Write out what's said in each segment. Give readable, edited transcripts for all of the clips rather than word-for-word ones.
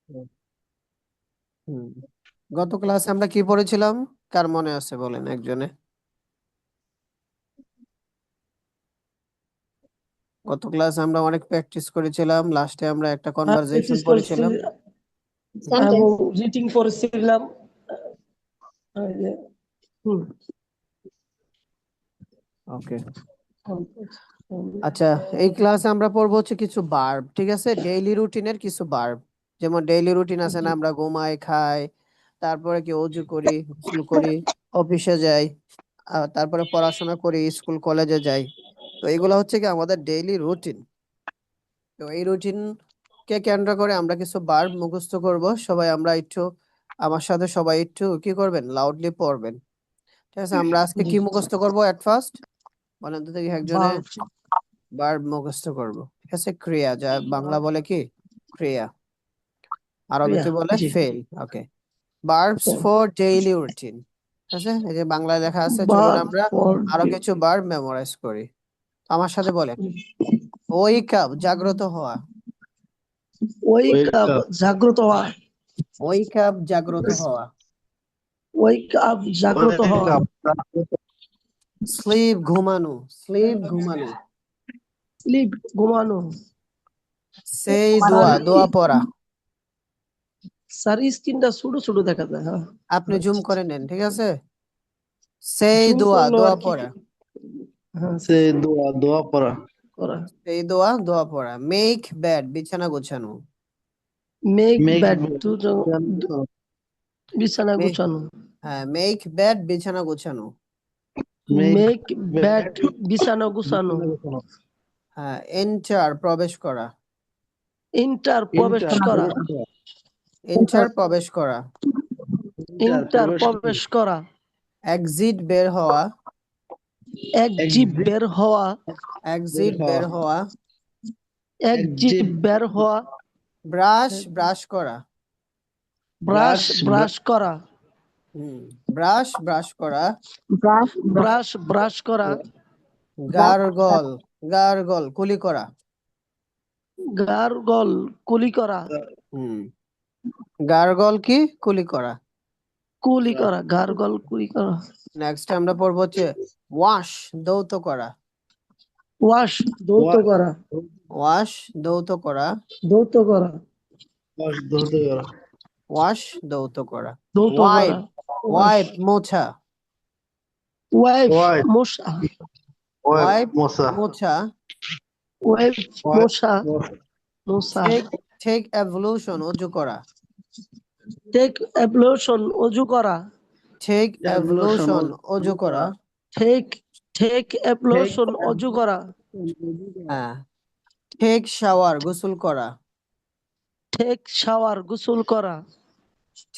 হুম। গত ক্লাসে আমরা কি পড়েছিলাম? কার মনে আছে বলেন একজনে। গত ক্লাসে আমরা অনেক প্র্যাকটিস করেছিলাম, লাস্টে আমরা একটা কনভারসেশন প্র্যাকটিস করছি পড়েছিলাম। এবং রিডিং করেছিলাম। হুম ওকে, আচ্ছা। এই ক্লাসে আমরা পড়বো হচ্ছে কিছু ভার্ব, ঠিক আছে? ডেইলি রুটিনের কিছু ভার্ব। যেমন ডেইলি রুটিন আছে না, আমরা ঘুমাই, খাই, তারপরে কি অজু করি, গোসল করি, অফিসে যাই, তারপরে পড়াশোনা করি, স্কুল কলেজে যাই। তো এগুলো হচ্ছে কি আমাদের ডেইলি রুটিন। তো এই রুটিন কে কেন্দ্র করে আমরা কিছু ভার্ব মুখস্থ করব। সবাই আমরা একটু আমার সাথে সবাই একটু কি করবেন, লাউডলি পড়বেন, ঠিক আছে? আমরা আজকে কি মুখস্থ করব এট ফার্স্ট বলেন তো দেখি একজনে। ভার্ব মুখস্থ করব, ঠিক আছে? ক্রিয়া, যা বাংলা বলে কি ক্রিয়া, আরবিতে বলে fail. Okay, verbs for daily routine, ঠিক আছে? এই যে বাংলায় লেখা আছে, চলুন আমরা আরো কিছু ভার্ব মেমোরাইজ করি। আমার সাথে বলেন। ওয়েক আপ, জাগ্রত হওয়া। ওয়েক আপ, জাগ্রত হওয়া। ওয়েক আপ, জাগ্রত হওয়া। ওয়েক আপ, জাগ্রত হওয়া। স্লিপ, ঘুমানো। স্লিপ, ঘুমানো। স্লিপ, ঘুমানো। সেই, দোয়া, দোয়া পড়া। স্যার স্ক্রিনটা ছোট ছোট দেখা যায়। হ্যাঁ, আপনি জুম করে নেন, ঠিক আছে? সেই জুম দোয়া, করলো দোয়া আর কি। পড়া। হ্যাঁ, সেই দোয়া দোয়া পড়া। করা। সেই দোয়া, দোয়া পড়া। মেক বেড, বিছানা গোছানো। মেক মেক বেড, বিছানা মে- গুছানো। হ্যাঁ, মেক বেড, বিছানা গোছানো। মেক বেড, বিছানা গুছানো। হ্যাঁ, এন্টার, প্রবেশ করা। ইন্টার, প্রবেশ করা। এন্টার, প্রবেশ করা। ইন্টার, প্রবেশ করা। এক্সিট, বের হওয়া। এক্সিট, বের হওয়া। এক্সিট, বের হওয়া। এক্সিট, বের হওয়া। ব্রাশ, ব্রাশ করা। ব্রাশ, ব্রাশ করা। ব্রাশ, ব্রাশ করা। ব্রাশ, ব্রাশ করা। গার্গল, গার্গল, কুলি করা। গার্গল, কুলি করা। হুম, গার্গল কি, কুলি করা। কুলি করা, গার্গল, কুলি করা। নেক্সট আমরা পড়বো হচ্ছে ওয়াশ, ধৌত করা। ওয়াশ, ধৌত করা। ওয়াশ, ধৌত করা। ধৌত করা। ওয়াশ, ধৌত করা। ধৌত ওয়াইপ, করা। ওয়াইপ, মোছা। ওয়াইফ, মশা। ওয়াইপ, মোছা। ওয়াইফ, মশা। মশা। টেক, টেক এভলিউশন, অজু করা। টেক অ্যাবলোশন, অজু করা। টেক এভলিউশন, অজু করা। টেক, টেক অ্যাবলোশন, অজু করা। হ্যাঁ, টেক শাওয়ার, গোসল করা। টেক শাওয়ার, গোসল করা।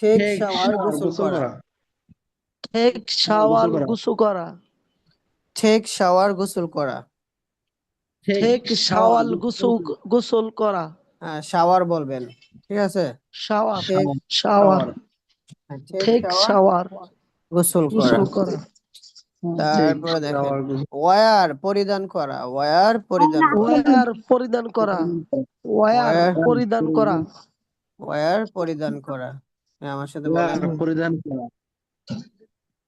টেক শাওয়ার, গোসল করা। টেক শাওয়ার, গোসল করা। টেক শাওয়ার, গোসল করা। টেক শাওয়ার, গোসল করা। হ্যাঁ, শাওয়ার বলবেন, ঠিক আছে? Shower, take, shower. Take take shower, shower, গোসল করা। গোসল করা। তারপরে দেখেন ওয়্যার, পরিধান করা। ওয়্যার, পরিধান করা। ওয়্যার, পরিধান করা। ওয়্যার, ওয়্যার, পরিধান করা। ওয়্যার, পরিধান করা। হ্যাঁ, আমার সাথে বলেন। পরিধান করা।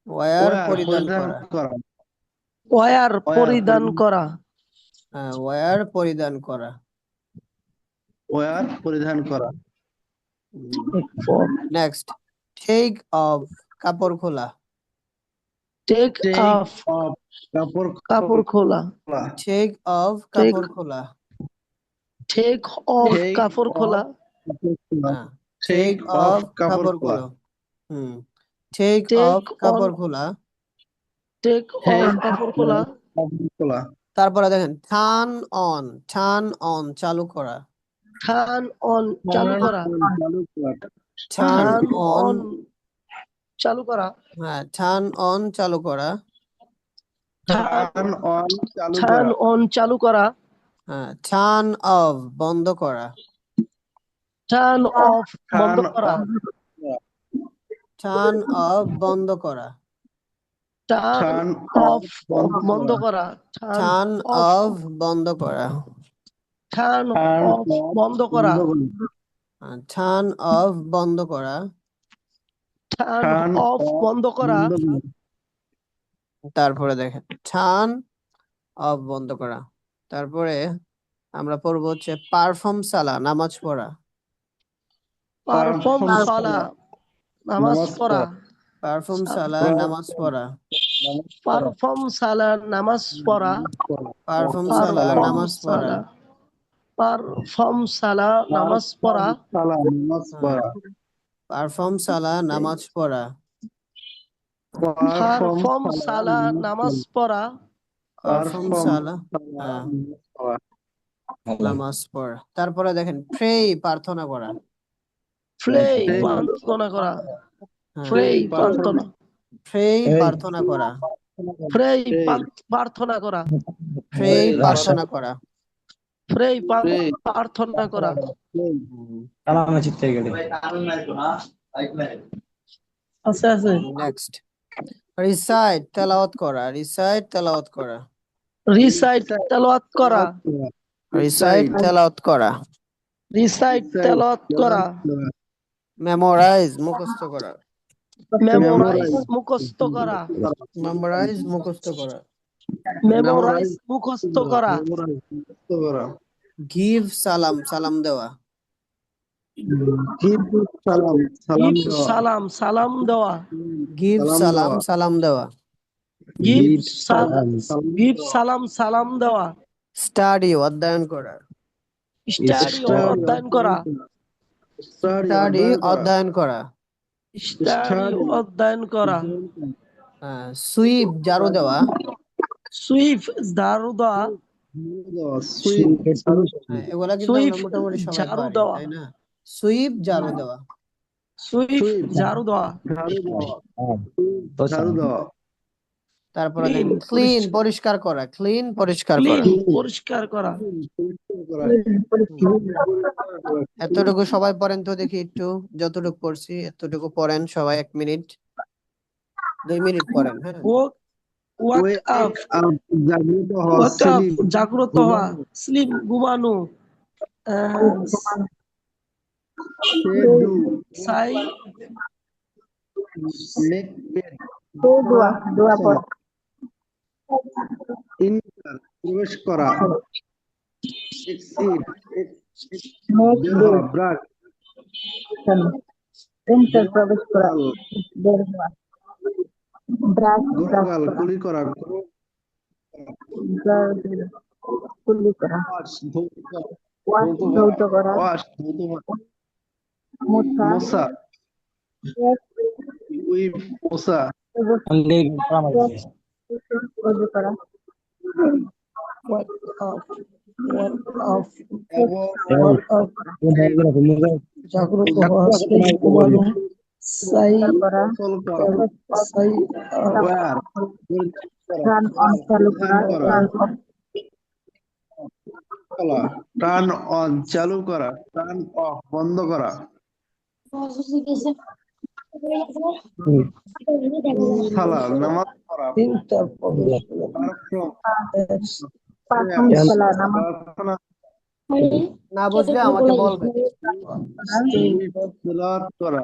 ওয়্যার, পরিধান করা। ওয়্যার, পরিধান করা। হ্যাঁ, ওয়্যার, পরিধান করা। ওয়ার পরিধান করা। নেক্সট, টেক অফ, কাপড় খোলা। টেক অফ, কাপড় খোলা। টেক অফ, কাপড় খোলা। টেক অফ, কাপড় খোলা। হ্যাঁ, টেক অফ, কাপড় খোলা। হুম, টেক টেক অফ, অন, কাপড় খোলা। টেক অফ, কাপড় খোলা। তারপরে দেখেন টার্ন অন, টার্ন অন, চালু করা। টার্ন অন, চালু করা। টার্ন টার্ন অন, অন, চালু করা। হ্যাঁ, টার্ন অন, চালু করা। টার্ন অন চালু টার্ন করা। অন, চালু করা। হ্যাঁ, টার্ন অফ, বন্ধ করা। টার্ন অফ, বন্ধ টার্ন করা। টার্ন অফ, বন্ধ করা। টার্ন অফ, বন্ধ করা। টার্ন অফ, বন্ধ করা। টার্ন অফ, বন্ধ করা। টার্ন অফ বন্ধ করা, টার্ন টার্ন অফ বন্ধ করা, তারপরে দেখেন টার্ন অফ বন্ধ করা, তারপরে আমরা পড়বো হচ্ছে পারফর্ম সালা নামাজ পড়া, পারফর্ম পারফর্ম সালা নামাজ পড়া, পারফর্ম সালা নামাজ পড়া, পারফর্ম সালা নামাজ পড়া, পারফর্ম সালা পারফর্ম নামাজ পড়া, সালা, পারফর্ম সালা নামাজ পড়া, সালা নামাজ পড়া, পারফর্ম সালা নামাজ পড়া, পারফর্ম সালা নামাজ পড়া, পারফর্ম সালা হ্যাঁ নামাজ পড়া, তারপরে দেখেন প্রে প্রার্থনা করা, প্রে প্রার্থনা করা, হ্যাঁ প্রে প্রার্থনা, প্রে প্রার্থনা করা, প্রে প্রার্থনা করা, প্রে প্রার্থনা করা, প্রে প্রার্থনা করা, আছে আছে, নেক্সট রিসাইট তেলাওয়াত করা, রিসাইট তেলাওয়াত করা, রিসাইট তেলাওয়াত করা, রিসাইট তেলাওয়াত করা, রিসাইট তেলাওয়াত করা, মেমোরাইজ মুখস্থ করা, মেমোরাইজ মুখস্থ করা, মেমোরাইজ মুখস্থ করা, মেমোরাইজ মুখস্থ করা, গিভ সালাম সালাম দেওয়া, গিভ সালাম সালাম গিভ দেওয়া, সালাম সালাম দেওয়া, গিভ সালাম সালাম দেওয়া, গিভ গিভ সালাম সালাম দেওয়া, স্টাডি অধ্যয়ন করা, স্টাডি অধ্যয়ন করা, স্টাডি অধ্যয়ন করা, স্টাডি অধ্যয়ন করা, সুইপ ঝাড়ু দেওয়া, সুইফ ঝাড়ু দেওয়া, এগুলা কিন্তু সুইপ আমরা মোটামুটি সবাই ঝাড়ু পারি দেওয়া, তাই না? সুইপ ঝাড়ু দেওয়া, সুইফ ঝাড়ু দেওয়া, ঝাড়ু দেওয়া, তারপরে ক্লিন পরিষ্কার করা, ক্লিন পরিষ্কার করা, ক্লিন পরিষ্কার করা, এতটুকু সবাই পড়েন তো দেখি একটু, যতটুকু পড়ছি এতটুকু পড়েন সবাই, 1 মিনিট 2 মিনিট পড়েন, হ্যাঁ ওয়াক আপ, জাগ্রত হওয়া, ওয়াক আপ sleep, জাগ্রত হওয়া, স্লিপ ঘুমানো, সাই make bed, enter, প্রবেশ করা, exit, বের হওয়া, ব্রাশ, প্রবেশ করা, বের হওয়া, গোড়গাল, কুলি করা, কুলি করা, wash, ধৌত করা, ধৌত করা, wash, ধৌত করা, মোছা, মোছা, উইপ, মোছা, অজু করা, ওয়াক আপ, ওয়াক আপ, এবং ওয়াক আপ জাগ্রত হওয়া, স্লিপ ঘুমানো, সাই করা, ফল করা, সাই wear, টার্ন অন চালু করা, টার্ন অফ টার্ন অন চালু করা, টার্ন অফ বন্ধ করা, সালা নামাজ পড়া, ইন্টার প্রবেশ করা, পারফর্ম সালা নামাজ প্রার্থনা, না বুঝলে আমাকে বলবে, তেলাওয়াত করা,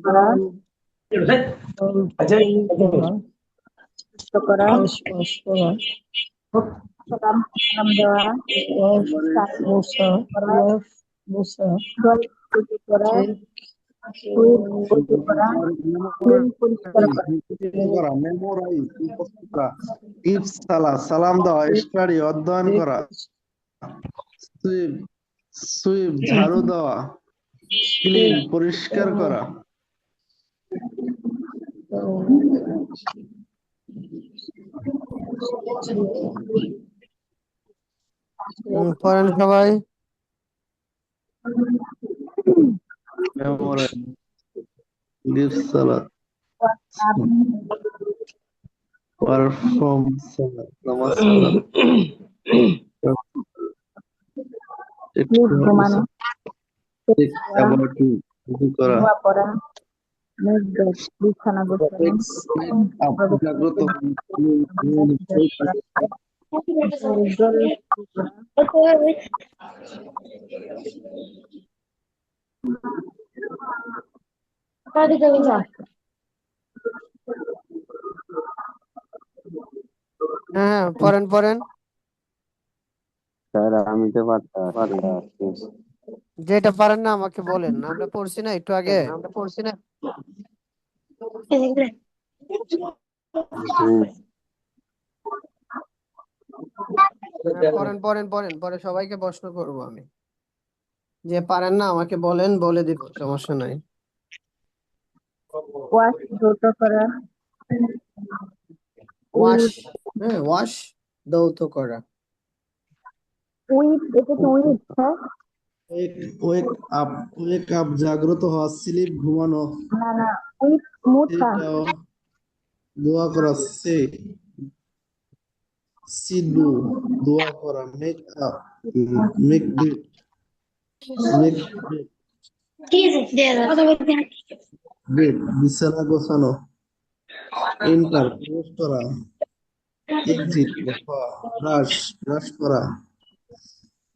করা, করা, সালাম সালাম দেওয়া, মোসা মোসা উজু করা, উজু করা, ক্লিন পরিষ্কার করা, মেমোরাইজ, মুখস্থ করা, গিভ সালা সালাম দেওয়া, স্টাডি অধ্যয়ন করা, সুইপ সুইপ ঝাড়ু দেওয়া, ক্লিন পরিষ্কার করা, পড়েন সবাই, মেমোরাইজ, গিভ সালা, পারফর্ম সালা নামাজ পড়া, ঘুমানো, উজু করা, ধোয়া পড়া, মেঘ বেশ, বিছানা গোছানো, জাগ্রত হ্যাঁ, পড়েন পড়েন। স্যার আমি তো পারতাম। যেটা পারেন না আমাকে বলেন, আমরা পড়ছি না একটু আগে। হ্যাঁ, পড়েন পড়েন পড়েন, পরে সবাইকে প্রশ্ন করবো আমি। যে পারেন না আমাকে বলেন, বলে দিব, সমস্যা নাই। ওয়াশ দ্রুত করা, ওয়াশ, হ্যাঁ ওয়াশ দৌত করা। উইথ, এটা কি উইথ? হ্যাঁ, ওয়েক আপ জাগ্রত হওয়া, স্লিপ ঘুমানো, না না, উইথ মুথা, সেটাও দোয়া করা, সিডু দোয়া করা, মেক আপ, মেক বেড বিছানা গোছানো, এন্টার প্রবেশ করা, এক্সিট ব্রাশ করা,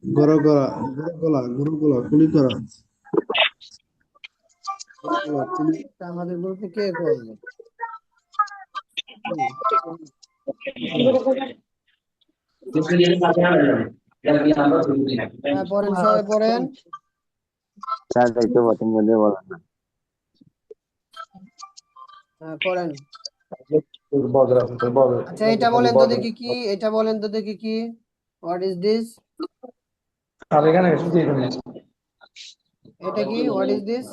গড়গড়া কুলি করা, তা আমাদের গ্রুপে কে করবে? হ্যাঁ পড়েন, সবাই পড়েন। স্যার একটু প্রথম মধ্যে বলেন না। হ্যাঁ পড়েন। আচ্ছা এটা বলেন তো দেখি কি, এটা বলেন তো দেখি কি, হোয়াট ইজ দিস? এটা কি, হোয়াট ইজ দিস?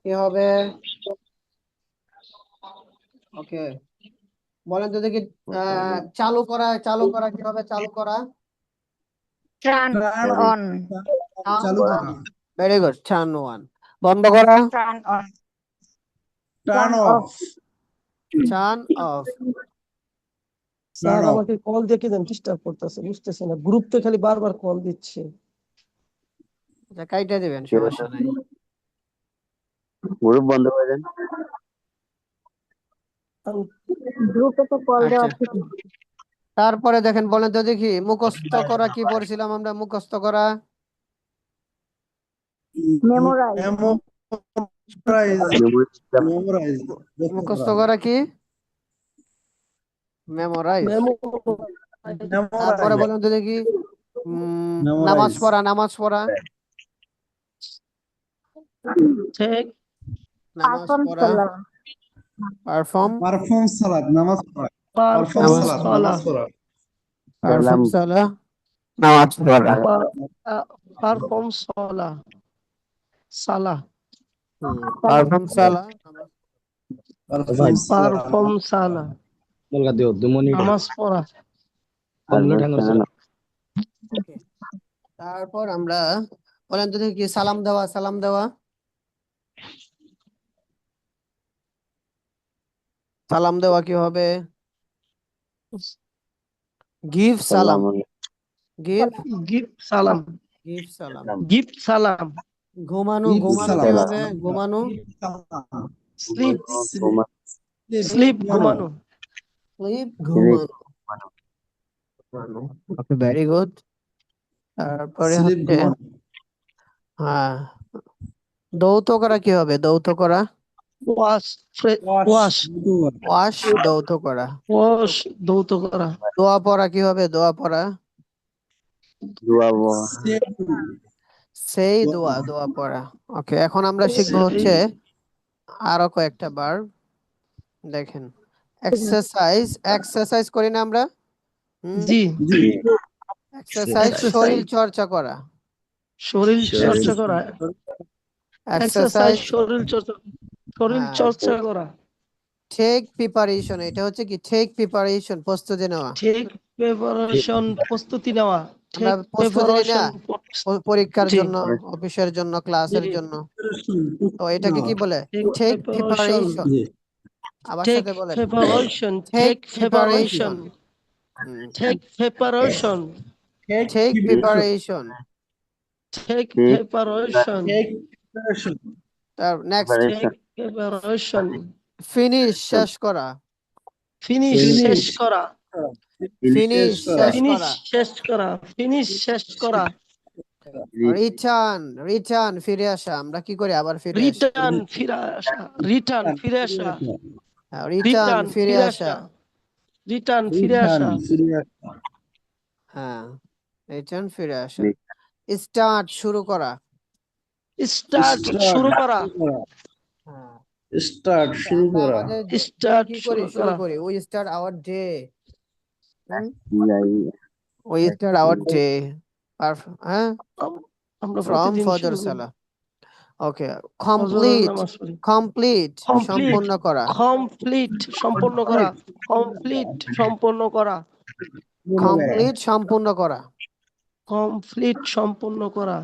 কি হবে? ওকে, বলেন তো দেখি, চালু করা কি হবে? চালু করা, টার্ন অন, চালু করা, ভেরি গুড, টার্ন অন। বন্ধ করা, turn on, turn off, turn off. Sir আমাকে কল দিয়ে কেন ডিস্টার্ব করতেছে, বুঝতেছি না, গ্রুপ থেকে খালি বারবার কল দিচ্ছে। আচ্ছা কাইটা দিবেন, সমস্যা নাই। গ্রুপ বন্ধ করে দেন। গ্রুপে তো কল দেওয়া আচ্ছা ঠিক না। তারপরে দেখেন, বলেন তো দেখি, মুখস্থ করা কি পড়ছিলাম আমরা? মুখস্থ করা, মেমোরাইজ, মেমোরাইজ, মুখস্থ করা কি? মেমোরাইজ। তারপরে বলেন তো দেখি, নামাজ পড়া, নামাজ পড়া, ঠিক, নামাজ পারফর্ম পড়া, সালাম, পারফর্ম সালাত, নামাজ পড়া, পারফর্ম সালাত, সালা, নামাজ পড়া, পারফর্ম সালা, নামাজ পড়া। পারফর্ম সালা, সালা, পারফর্ম সালা, পারফর্ম সালা, নামাজ পড়া। ওকে। তারপর আমরা বলেন তো দেখি, সালাম দেওয়া, সালাম দেওয়া, সালাম দেওয়া কি হবে? গিভ সালাম, গিভ গিভ সালাম, গিভ সালাম। গিভ সালাম, ঘুমানো, Give ঘুমানো কি salam. হবে? ঘুমানো, স্লিপ, স্লিপ ঘুমানো, স্লিপ ঘুমানো। ওকে, ভেরি গুড। তারপরে স্লিপ হচ্ছে, ঘুমানো, হ্যাঁ, দৌত করা কি হবে? দৌত করা, ওয়াশ, ওয়াশ, ওয়াশ দৌত করা। ওয়াশ দৌত করা, দোয়া পড়া কি হবে? দোয়া পড়া, সেই দোয়া, দোয়া পড়া। ওকে, এখন আমরা শিখবো হচ্ছে আরো কয়েকটা ভার্ব। দেখেন, এক্সারসাইজ, এক্সারসাইজ করি না আমরা? জি, এক্সারসাইজ শরীর চর্চা করা, শরীর চর্চা করা, এক্সারসাইজ শরীর চর্চা, শরীর চর্চা করা, টেক প্রিপারেশন, এটা হচ্ছে কি? টেক প্রিপারেশন, প্রস্তুতি নেওয়া। টেক প্রিপারেশন, প্রস্তুতি নেওয়া, আমরা টেক প্রস্তুতি নিই না প্রিপারেশন, পরীক্ষার জি। জন্য, অফিসের জন্য, ক্লাসের জি। জন্য, তো এটাকে কি বলে? Take preparation. আবার টেক সাথে বলেন, preparation, take take preparation, preparation, take preparation, take preparation. Take preparation, তার নেক্সট, preparation, ফিনিশ শেষ করা, finish শেষ করা, ফিনিশ শেষ finish করা, শেষ করা, finish শেষ করা, রিটার্ন রিটার্ন ফিরে আসা, আমরা কি করি আবার ফিরে আসি, return ফিরে আসা, return ফিরে আসা, রিটার্ন return ফিরে ফিরে আসা, আসা, return ফিরে আসা, হ্যাঁ রিটার্ন ফিরে আসা, স্টার্ট শুরু করা, start শুরু করা, হ্যাঁ স্টার্ট শুরু আমরা করা, আমাদের start কি শুরু করি শুরু করা, করি, we start our day, DI we start our day, হ্যাঁ আমরা ফ্রম প্রতিদিন ফজর শুরু করি সালা, ওকে ফজরের কমপ্লিট, নামাজ পড়ি। কমপ্লিট Complete, সম্পূর্ণ করা, complete সম্পন্ন করা, complete সম্পন্ন করা, কমপ্লিট সম্পূর্ণ করা, complete সম্পন্ন করা,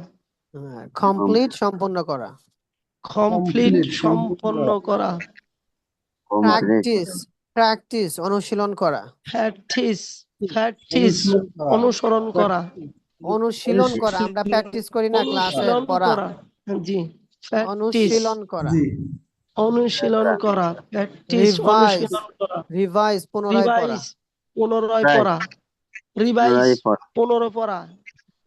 কমপ্লিট সম্পূর্ণ করা, complete সম্পন্ন করা, প্র্যাকটিস প্র্যাকটিস অনুশীলন করা, practice, practice অনুসরণ করা, অনুশীলন করা, আমরা প্র্যাকটিস করি না ক্লাসে অনুশীলন পড়া, করা, জি, practice অনুশীলন করা, অনুশীলন করা, practice রিভাইজ অনুশীলন করা, রিভাইজ পুনরায় পড়া, রিভাইজ পুনরায় পড়া, রিভাইজ পুনরায় পড়া,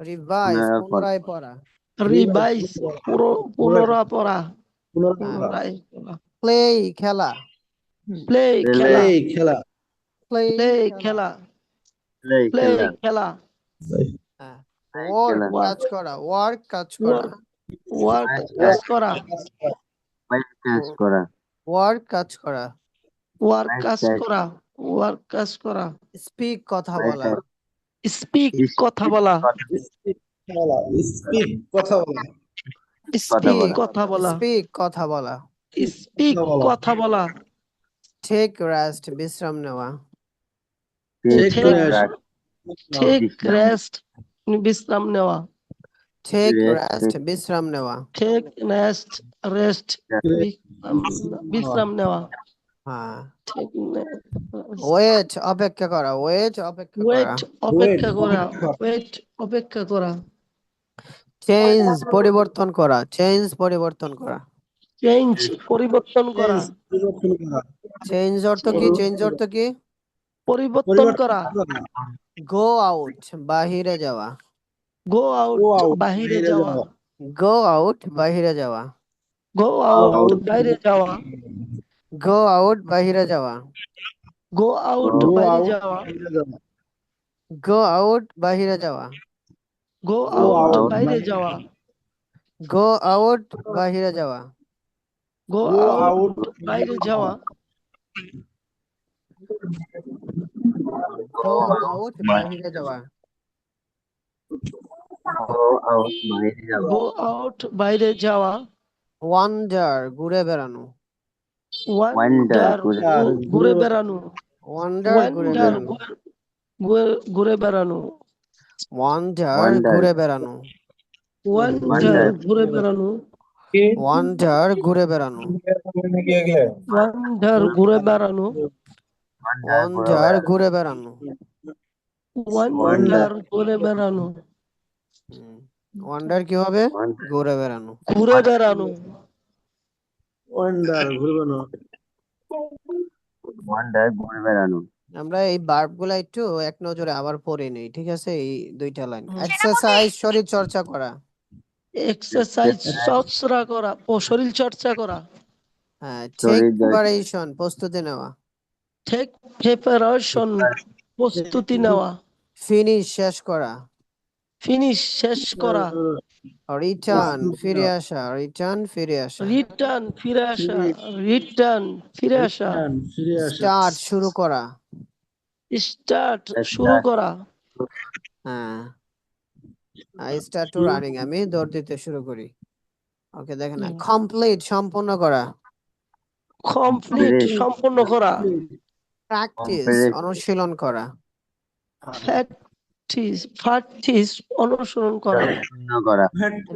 রিভাইজ পুনরায় পড়া, রিভাইজ পুনরায় পড়া, পুনরায় পড়া, প্লে খেলা, প্লে খেলা, এই খেলা, প্লে প্লে খেলা, প্লে খেলা, ওয়ার্ক কাজ করা, ওয়ার্ক কাজ করা, ওয়ার্ক কাজ করা, কাজ করা, ওয়ার্ক কাজ করা, ওয়ার্ক কাজ করা, ওয়ার্ক কাজ করা, স্পিক কথা বলা, স্পিক কথা বলা, স্পিক কথা বলা, স্পিক কথা বলা, স্পিক কথা বলা, স্পিক কথা বলা, টেক রেস্ট বিশ্রাম নেওয়া, টেক রেস্ট বিশ্রাম নেওয়া, টেক রেস্ট বিশ্রাম নেওয়া, টেক রেস্ট রেস্ট বিশ্রাম নেওয়া, হ্যাঁ Take ওয়েট অপেক্ষা করা, ওয়েট অপেক্ষা করা, ওয়েট অপেক্ষা করা, ওয়েট অপেক্ষা করা, চেঞ্জ পরিবর্তন করা, চেঞ্জ পরিবর্তন করা, চেঞ্জ পরিবর্তন করা, চেঞ্জ অর্থ কি, চেঞ্জ অর্থ কি, পরিবর্তন করা, গো আউট বাহিরে যাওয়া, গো আউট বাহিরে যাওয়া, গো আউট বাহিরে যাওয়া, গো আউট বাইরে যাওয়া, গো আউট বাহিরে যাওয়া, গো আউট বাইরে যাওয়া, গো আউট বাহিরে যাওয়া, গো আউট বাইরে যাওয়া, গো আউট বাহিরে যাওয়া, গো আউট বাইরে যাওয়া, গো আউট বাহিরে যাওয়া, গো আউট বাইরে যাওয়া, ওয়ান্ডার ঘুরে বেড়ানো, ওয়ান্ডার ঘুরে বেড়ানো, ওয়ান্ডার ঘুরে ওয়ান্ডার বেড়ানো, ঘুরে বেড়ানো, ওয়ান্ডার ঘুরে বেড়ানো, ওয়ান্ডার ঘুরে বেড়ানো, ওয়ান্ডার ঘুরে বেড়ানো, ওয়ান্ডার ঘুরে বেড়ানো, ওয়ান্ডার ঘুরে বেড়ানো, ওয়ান্ডার ঘুরে বেড়ানো, ওয়ান্ডার কি হবে, ঘুরে বেড়ানো, ঘুরে বেড়ানো, ওয়ান্ডার ঘুরবে না, ঘুরে বেড়ানো, আমরা এই ভার্ব গুলা একটু এক নজরে আবার পড়ে নেই, ঠিক আছে, এই দুইটা লাইন, এক্সারসাইজ শরীর চর্চা করা, এক্সারসাইজ চর্চা করা ও শরীর চর্চা করা, হ্যাঁ টেক প্রিপারেশন প্রস্তুতি নেওয়া, টেক প্রিপারেশন প্রস্তুতি নেওয়া, ফিনিশ শেষ করা, ফিনিশ শেষ করা, রিটার্ন ফিরে আসা, রিটার্ন ফিরে আসা, রিটার্ন ফিরে আসা, রিটার্ন ফিরে আসা, স্টার্ট শুরু করা, স্টার্ট শুরু করা, হ্যাঁ আই স্টার্ট টু রানিং, আমি দৌড় দিতে শুরু করি, ওকে দেখেন, কমপ্লিট সম্পূর্ণ করা, কমপ্লিট সম্পূর্ণ করা, প্র্যাকটিস অনুশীলন করা, প্র্যাকটিস অনুসরণ করা,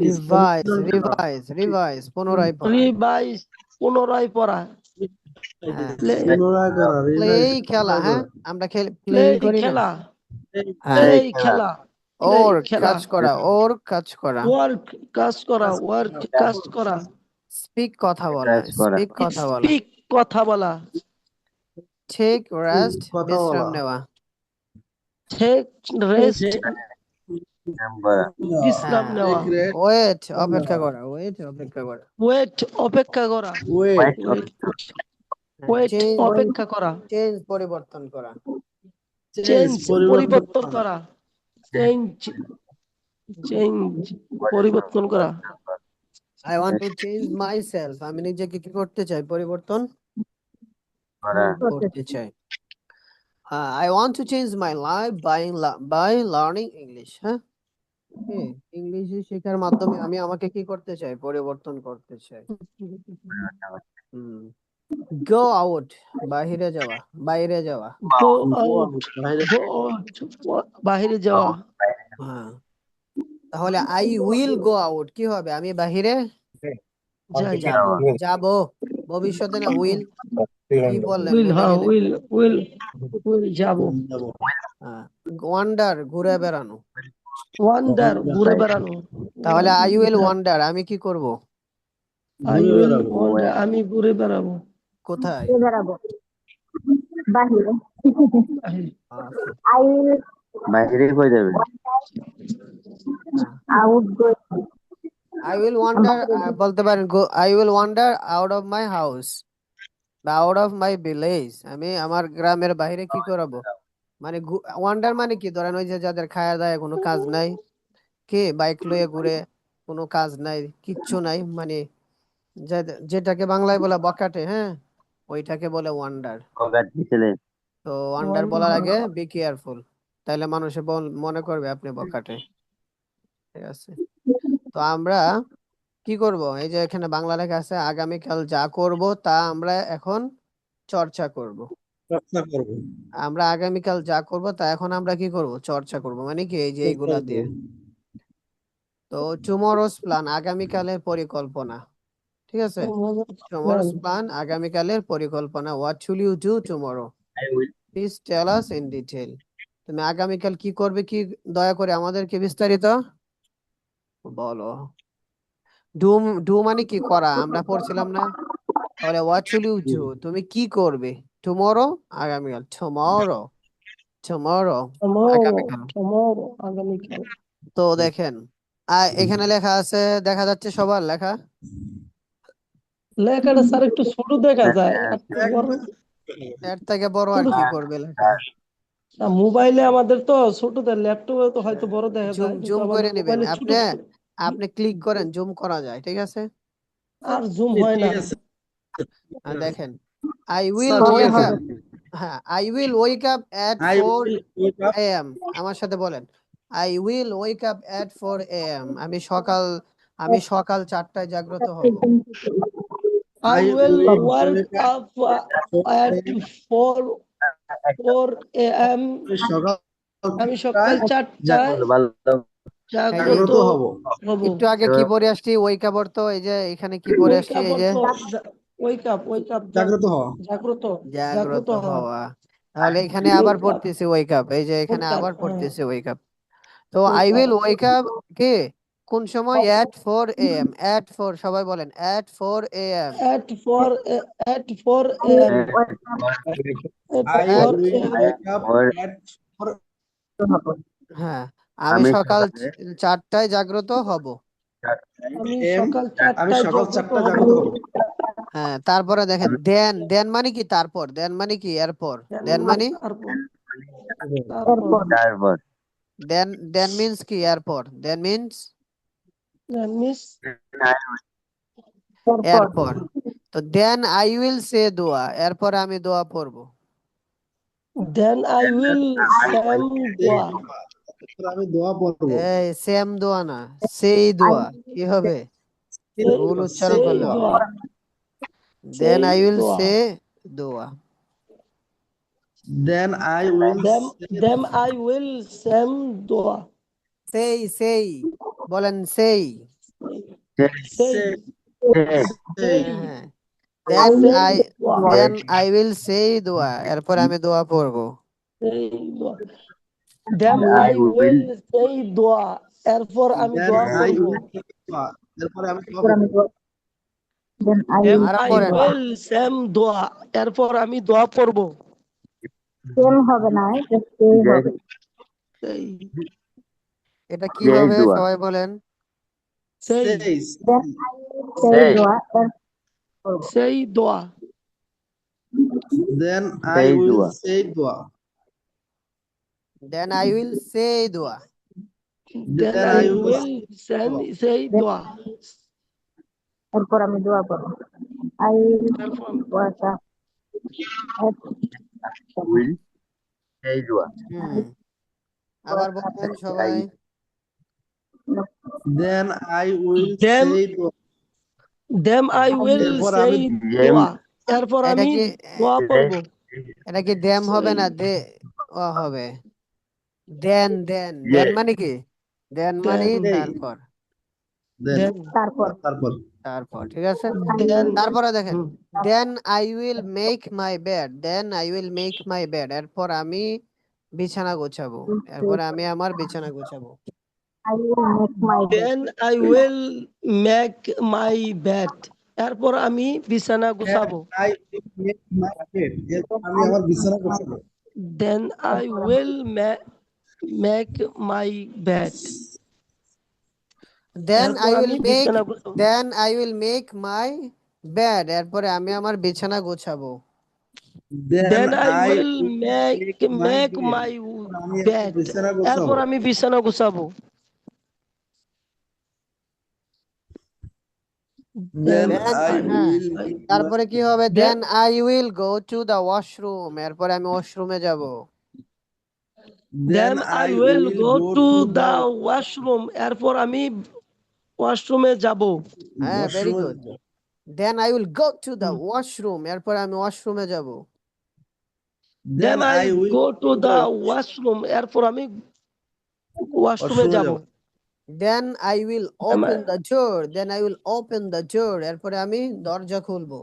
রিভাইজ রিভাইজ রিভাইজ পুনরায় পড়া, রিভাইজ পুনরায় পড়া, প্লে খেলা, হ্যাঁ আমরা প্লে করি না, খেলা, হ্যাঁ প্লে খেলা, ওর কাজ করা, ওর কাজ করা, ওয়ার্ক কাজ করা, ওয়ার্ক কাজ করা, স্পিক কথা বলা, কাজ করা স্পিক কথা বলা। স্পিক কথা বলা, টেক রেস্ট কথা বিশ্রাম বলা। নেওয়া। টেক রেস্ট নাম করা বিশ্রাম হ্যাঁ, নেওয়া, ওয়েট অপেক্ষা করা, ওয়েট অপেক্ষা করা। ওয়েট অপেক্ষা করা, ওয়েট ওয়েট ওয়েট চেঞ্জ, অপেক্ষা করা, চেঞ্জ পরিবর্তন করা। চেঞ্জ পরিবর্তন পরিবর্তন করা, চেঞ্জ চেঞ্জ পরিবর্তন করা, I want to change myself, আমি নিজেকে কি করতে চাই? পরিবর্তন করা করতে চাই। I want to change my life by learning English. হ্যাঁ, ইংলিশ শেখার মাধ্যমে আমি আমাকে কি করতে চাই? পরিবর্তন করতে চাই। গো আউট, বাহিরে যাওয়া, বাইরে যাওয়া। গো আউট, গো আউট, বাহিরে যাওয়া, হ্যাঁ, তাহলে আই উইল গো আউট কি হবে? আমি বাহিরে যাই, যাব, যাব ভবিষ্যতে না, উইল। কি বললেন? উইল, ভুলে হ্যাঁ গেলেন। উইল, উইল, উইল যাব, ওয়ান্ডার, ঘুরে বেড়ানো। ওয়ান্ডার ঘুরে বেড়ানো, তাহলে আই উইল ওয়ান্ডার, আমি কি করব? আই উইল ওয়ান্ডার, আমি ঘুরে বেড়াবো, কোথায়? বেড়াবো বাহিরে। Okay. I will বাইরে কই যাবে out go. I will wander, বলতে পারেন I will wander out of my house বা out of my village, আমি আমার গ্রামের বাইরে কি করাবো? মানে ওয়ান্ডার মানে কি? ধরেন ওই যে যাদের খায়া দায় কোনো কাজ নাই, কে বাইক লয়ে ঘুরে, কোনো কাজ নাই, কিচ্ছু নাই, মানে যেটাকে বাংলায় বলে বকাটে, হ্যাঁ, ওইটাকে বলে ওয়ান্ডার। কগার ছেলে তো ওয়ান্ডার বলার আগে বি কেয়ারফুল, তাহলে মানুষে মনে করবে আপনি বকাটে। ঠিক আছে, তো আমরা কি করব? এই যে এখানে বাংলা লেখা আছে, আগামীকাল যা করব তা আমরা এখন চর্চা করব। চর্চা করব। আমরা আগামীকাল যা করব তা এখন আমরা কি করব? চর্চা করব। মানে কি? এই যে এইগুলা দিয়ে। তো টুমরোজ প্ল্যান, আগামীকালের পরিকল্পনা। ঠিক আছে, টুমরোজ প্ল্যান, আগামীকালের পরিকল্পনা। What will you do tomorrow? I will please tell us in detail. তুমি আগামীকাল কি করবে, কি দয়া করে আমাদেরকে বিস্তারিত বলো। ডু, ডু মানে কি? করা, আমরা পড়ছিলাম না? তাহলে হোয়াট উইল ইউ ডু, তুমি কি করবে? টুমরো, আগামীকাল। টুমরো, টুমরো, আগামীকাল। tomorrow, আগামীকাল। তো দেখেন, এখানে লেখা আছে, দেখা যাচ্ছে সবার লেখা? লেখাটা স্যার একটু ছোট দেখা যায়, একটু বড়। এর থেকে বড় আর কি করবে লেখা? মোবাইলে আমাদের তো ছোটদের, ল্যাপটপে তো হয়তো বড় দেখা জুম, যায়, কিন্তু জুম আমাদের করে নেবেন মোবাইলে ছোট আপনি। ছোট। আপনি ক্লিক করেন, জুম করা যায়, ঠিক আছে? আর জুম হয় না। দেখেন, আই উইল স্যার, ঠিক ওয়েক আছে। আপ, হ্যাঁ, I will wake up at I 4 will wake up. AM, আমার সাথে বলেন, I will wake up at 4 AM, আমি সকাল 4টায় জাগ্রত হব। I I will will wake wake up up at 4 a.m. সকাল আমি সকাল 4টায় ভালো জাগ্রত জাগ্রত হব। হব। একটু আগে কি পড়ে আসছি? ওয়েক আপ অর্থ, এই যে এখানে কি পড়ে আসছি? এই যে wake up, জাগ্রত হওয়া। জাগ্রত, জাগ্রত হওয়া। হওয়া। তাহলে এখানে আবার Wake up, পড়তেছি ওয়েক আপ, এই যে এখানে wake up, আবার হ্যাঁ। পড়তেছি ওয়েক আপ। তো Wake I up. Will wake up কে কোন সময়? at 4 AM, at 4, সবাই বলেন at 4 AM, At 4 a.m. I At 4 will a.m. wake up at 4 হ্যাঁ, আমি আমি সকাল সকালে 4টায় জাগ্রত হব। আমি AM সকাল আমি 4টায় সকাল জাগ্রত 4টায় হব। জাগ্রত হব। হ্যাঁ, তারপরে দেখেন, দেন, দেন মানে কি? তারপর। দেন মানে কি? এরপর। দেন মানে তারপর, তারপর দেন, দেন মিন্স কি? এরপর। দেন মিন্স মিস এরপর। তো দেন আই উইল সে দোয়া, এরপর আমি দোয়া পড়বো। then I will send dua. তারপর আমি দোয়া পড়ব। এই সেম দোয়া না, সেই দোয়া। কি হবে? ভুল উচ্চারণ Say করলে হবে। dua. Then Say I will dua. Say দোয়া। Then I will Then I will send dua. সেই বলেন, সেই। Say, say হ্যাঁ, then say I dua. Then I will say দোয়া, এরপর আমি দোয়া পড়বো। Say dua. Then I will say dua. এরপর আমি then দোয়া I করব। will take dua। এরপরে আমি দোয়া করব। then I Then will আরো I পড়েন। will same দোয়া, এরপর আমি দোয়া পড়ব। same হবে না, just say হবে। এই, এটা কি Say হবে dua. সবাই বলেন? সেই Says. Then I will say Say. dua, করব। সেই দোয়া। Then I Say will dua. say dua. Then I will say dua. Then Then I I will will say দোয়া। এরপর আমি দোয়া করব। I will এরপর wash up at Will. Say dua. আবার বলেন সবাই। Then I will Then say dua. Then I will এরপর say আমি দোয়া, এরপর এটা আমি কি দোয়া পড়ব। এটা কি দেম হবে না দে ও হবে? দেন দেন দেন Yes. মানে কি? দেন মানে Then তারপর then then তারপর তারপর তারপর ঠিক আছে। then তারপরে দেখেন হুম, then I will make my bed, then I will make my bed, এরপর আমি বিছানা গোছাবো, এরপর আমি আমার বিছানা গোছাবো। I will make my bed. then I will make my bed, এরপর আমি বিছানা গুছাবো। I will make my bed. এরপর আমি আমার বিছানা গোছাবো। Then I will make my bed, দেন এরপর আই আমি উইল মেক বিছানা গুছাবো। Then I will make my bed, এরপরে আমি আমার বিছানা গোছাবো। Then I I will will make my make bed. my আমি আমার bed, বিছানা এরপর গোছাবো। আমি বিছানা গুছাবো। Then Then দেন I হ্যাঁ will make my তারপরে কি হবে? then then I will go to the washroom, এরপরে আমি ওয়াশরুমে যাব। then I will go to the washroom, এরপর আমি ওয়াশরুমে যাব। হ্যাঁ very washroom. Good. Then I will go to the washroom, এরপরে আমি ওয়াশরুমে যাব। Then I will go to go the washroom, এরপর আমি ওয়াশরুমে washroom যাব। যাব। Then I will open the door, then I will open the door, এরপরে আমি দরজা খুলবো।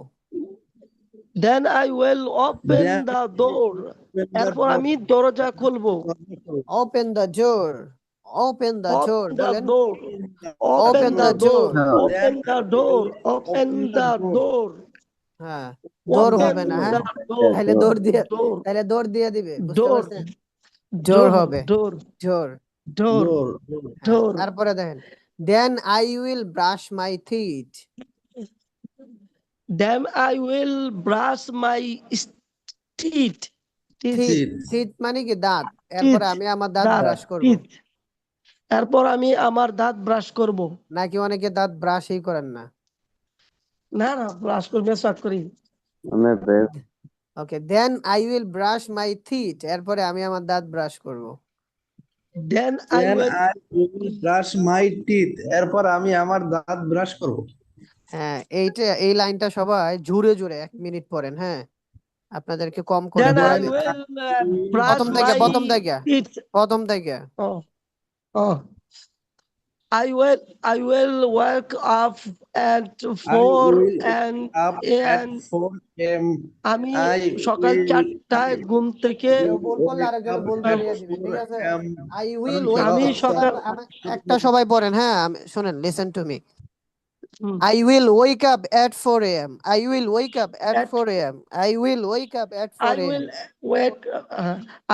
Then I will open Then the door, এরপর আমি দরজা খুলবো। Open the door, open the door Open the বলেন। door, open open the the door, door. open the door, open the door, হ্যাঁ ডোর open হবে না, হ্যাঁ the door, তাহলে দৌড় দিয়ে door, তাহলে দৌড় দিয়ে দিবে, বুঝতে door, পারছেন? জোর হবে, door, জোর। door, হ্যাঁ door. তারপরে দেখেন then I will brush my teeth, Then I will brush my teeth. Teeth teeth মানে কি দাঁত, এরপরে আমি আমার দাঁত দাঁত, ব্রাশ করব। teeth. এরপর আমি আমার দাঁত ব্রাশ করব। নাকি অনেকে দাঁত ব্রাশই করেন না? না না, ব্রাশ করে মেসওয়াক করি। मैं बेस okay then I will brush my teeth, এরপরে আমি আমার দাঁত ব্রাশ করব। Then I Then will I will brush my teeth. এরপর আমি আমার দাঁত ব্রাশ করব। হ্যাঁ এই লাইনটা সবাই জুড়ে জুড়ে 1 মিনিট পড়েন। হ্যাঁ আপনাদেরকে কম করে then I পড়াই will দিচ্ছি। brush প্রথম থেকে my প্রথম থেকে teeth. প্রথম থেকে Oh, oh. I will wake up at I 4 will and up at 4 a.m. আমি I সকাল will 4টায় ঘুম থেকে কেউ ভুল করলে wake আরেকজন up ভুল at ধরিয়ে দিবে, 4 ঠিক আছে? a.m. আই উইল আমি ওয়েক আমি সকাল সকাল একটা সবাই পড়েন। হ্যাঁ শুনেন, listen to me. Hmm, I will wake up at 4 a.m. I will wake up at at 4 a.m. I will wake up at 4 I a.m. will wake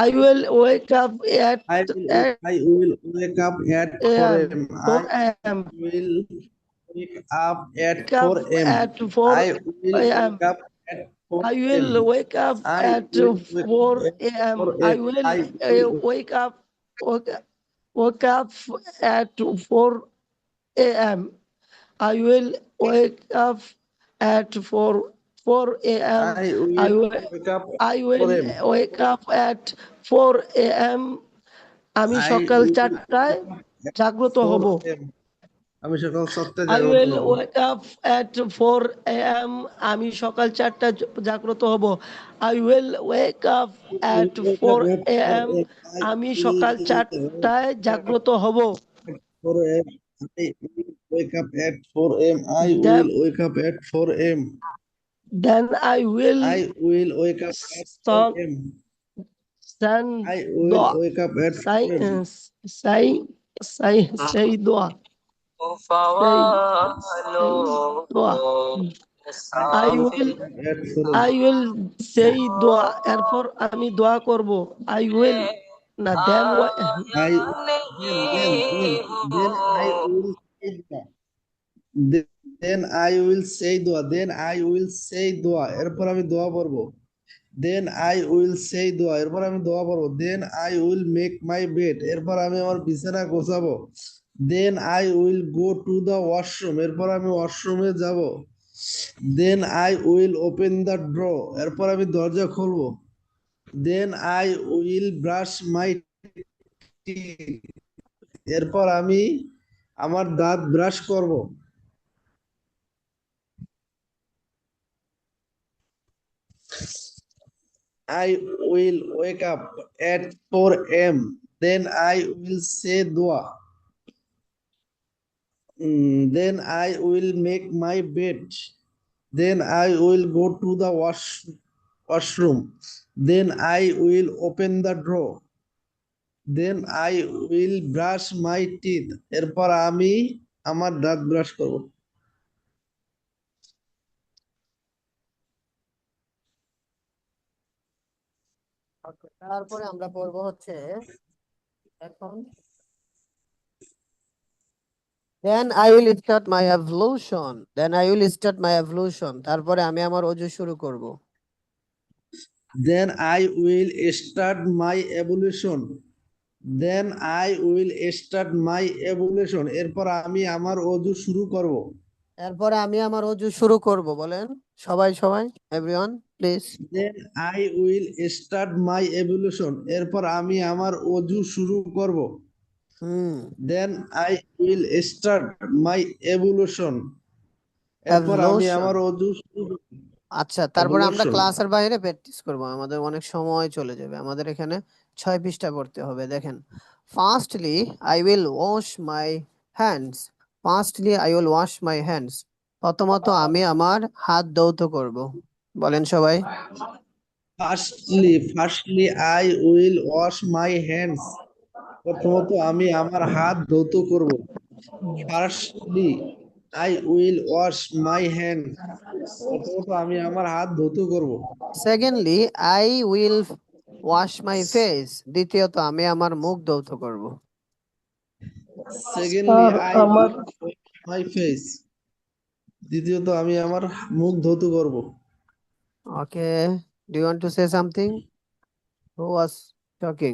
I will wake up at I will wake up at 4 a.m. 4 I a.m. will wake up at Wake 4 up a.m. at 4 I will a.m. wake up at 4 I a.m. will wake up I at will wake 4 up at a.m. 4 I a.m. will I will wake up at 4 a.m. I will wake up at 4 a.m. I I will will wake up at I 4 will a.m. wake up at 4 a.m. আমি I সকাল will 4টায় wake up at জাগ্রত 4 হব। a.m. আমি সকাল 7টায় I জাগ্রত will হব। wake up at 4 a.m. আমি সকাল 4টায় জাগ্রত হব। I will wake up at 4 a.m. আমি সকাল 4টায় জাগ্রত হব। 4 a.m. I will wake up at 4 a.m. I Then, will wake up at 4 a.m. then I will I will wake up at 4 son, a.m. send I will wake up at 4 a.m. say dua. Say dua. I will Add for I will say দোয়া, এরপর আমি দোয়া করব। I will না I then I will say dua. Then I will say dua. Then I will say dua. এরপর আমি দোয়া পড়ব। Then I will say dua. এরপর আমি দোয়া পড়ব। Then I will make my bed. এরপর আমি আমার বিছানা গোছাবো। Then I will go to the washroom. এরপর আমি ওয়াশরুমে যাব। Then I will open the door. এরপর আমি দরজা খুলব। Then I will brush my teeth. এরপর আমি আমার দাঁত ব্রাশ করব। I will wake up at 4 a.m. Then I will say dua. Then I will make my bed. Then I will go to the washroom. Then I will open the door. Then I will brush my teeth. এরপর আমি আমার দাঁত brush করব। তারপরে আমরা পড়বো হচ্ছে এখন Then I will start my ablution. Then I will start my ablution. তারপরে আমি আমার ওযু শুরু করব। Then I will start my ablution. Then I will start my ablution. এরপর আমি আমার ওযু শুরু করব। এরপরে আমি আমার ওযু শুরু করব, বলেন সবাই সবাই, everyone please. Then I will start my ablution. এরপর আমি আমার ওযু শুরু করব। Then I will start my ablution. এরপর আমি Ablution. আমার ওযু শুরু করব। আচ্ছা, তারপরে আমরা Ablution. ক্লাসের বাইরে প্র্যাকটিস করব, আমাদের অনেক সময় চলে যাবে, আমাদের এখানে 6 পৃষ্ঠা পড়তে হবে। দেখেন, firstly I will wash my hands. Firstly I will wash my hands. প্রথমত আমি আমার হাত ধৌত করব, বলেন সবাই। Firstly I will wash my hands. প্রথমত আমি আমার হাত ধৌত করব। Firstly I will wash my hands. প্রথমত আমি আমার হাত ধৌত করব। Secondly I will wash my face. দ্বিতীয়ত আমি আমার মুখ ধৌত করব। Secondly স্যার I আমার will wash my face. দ্বিতীয়ত আমি আমার মুখ ধৌত করব। Okay, do you want to say something? Who was talking?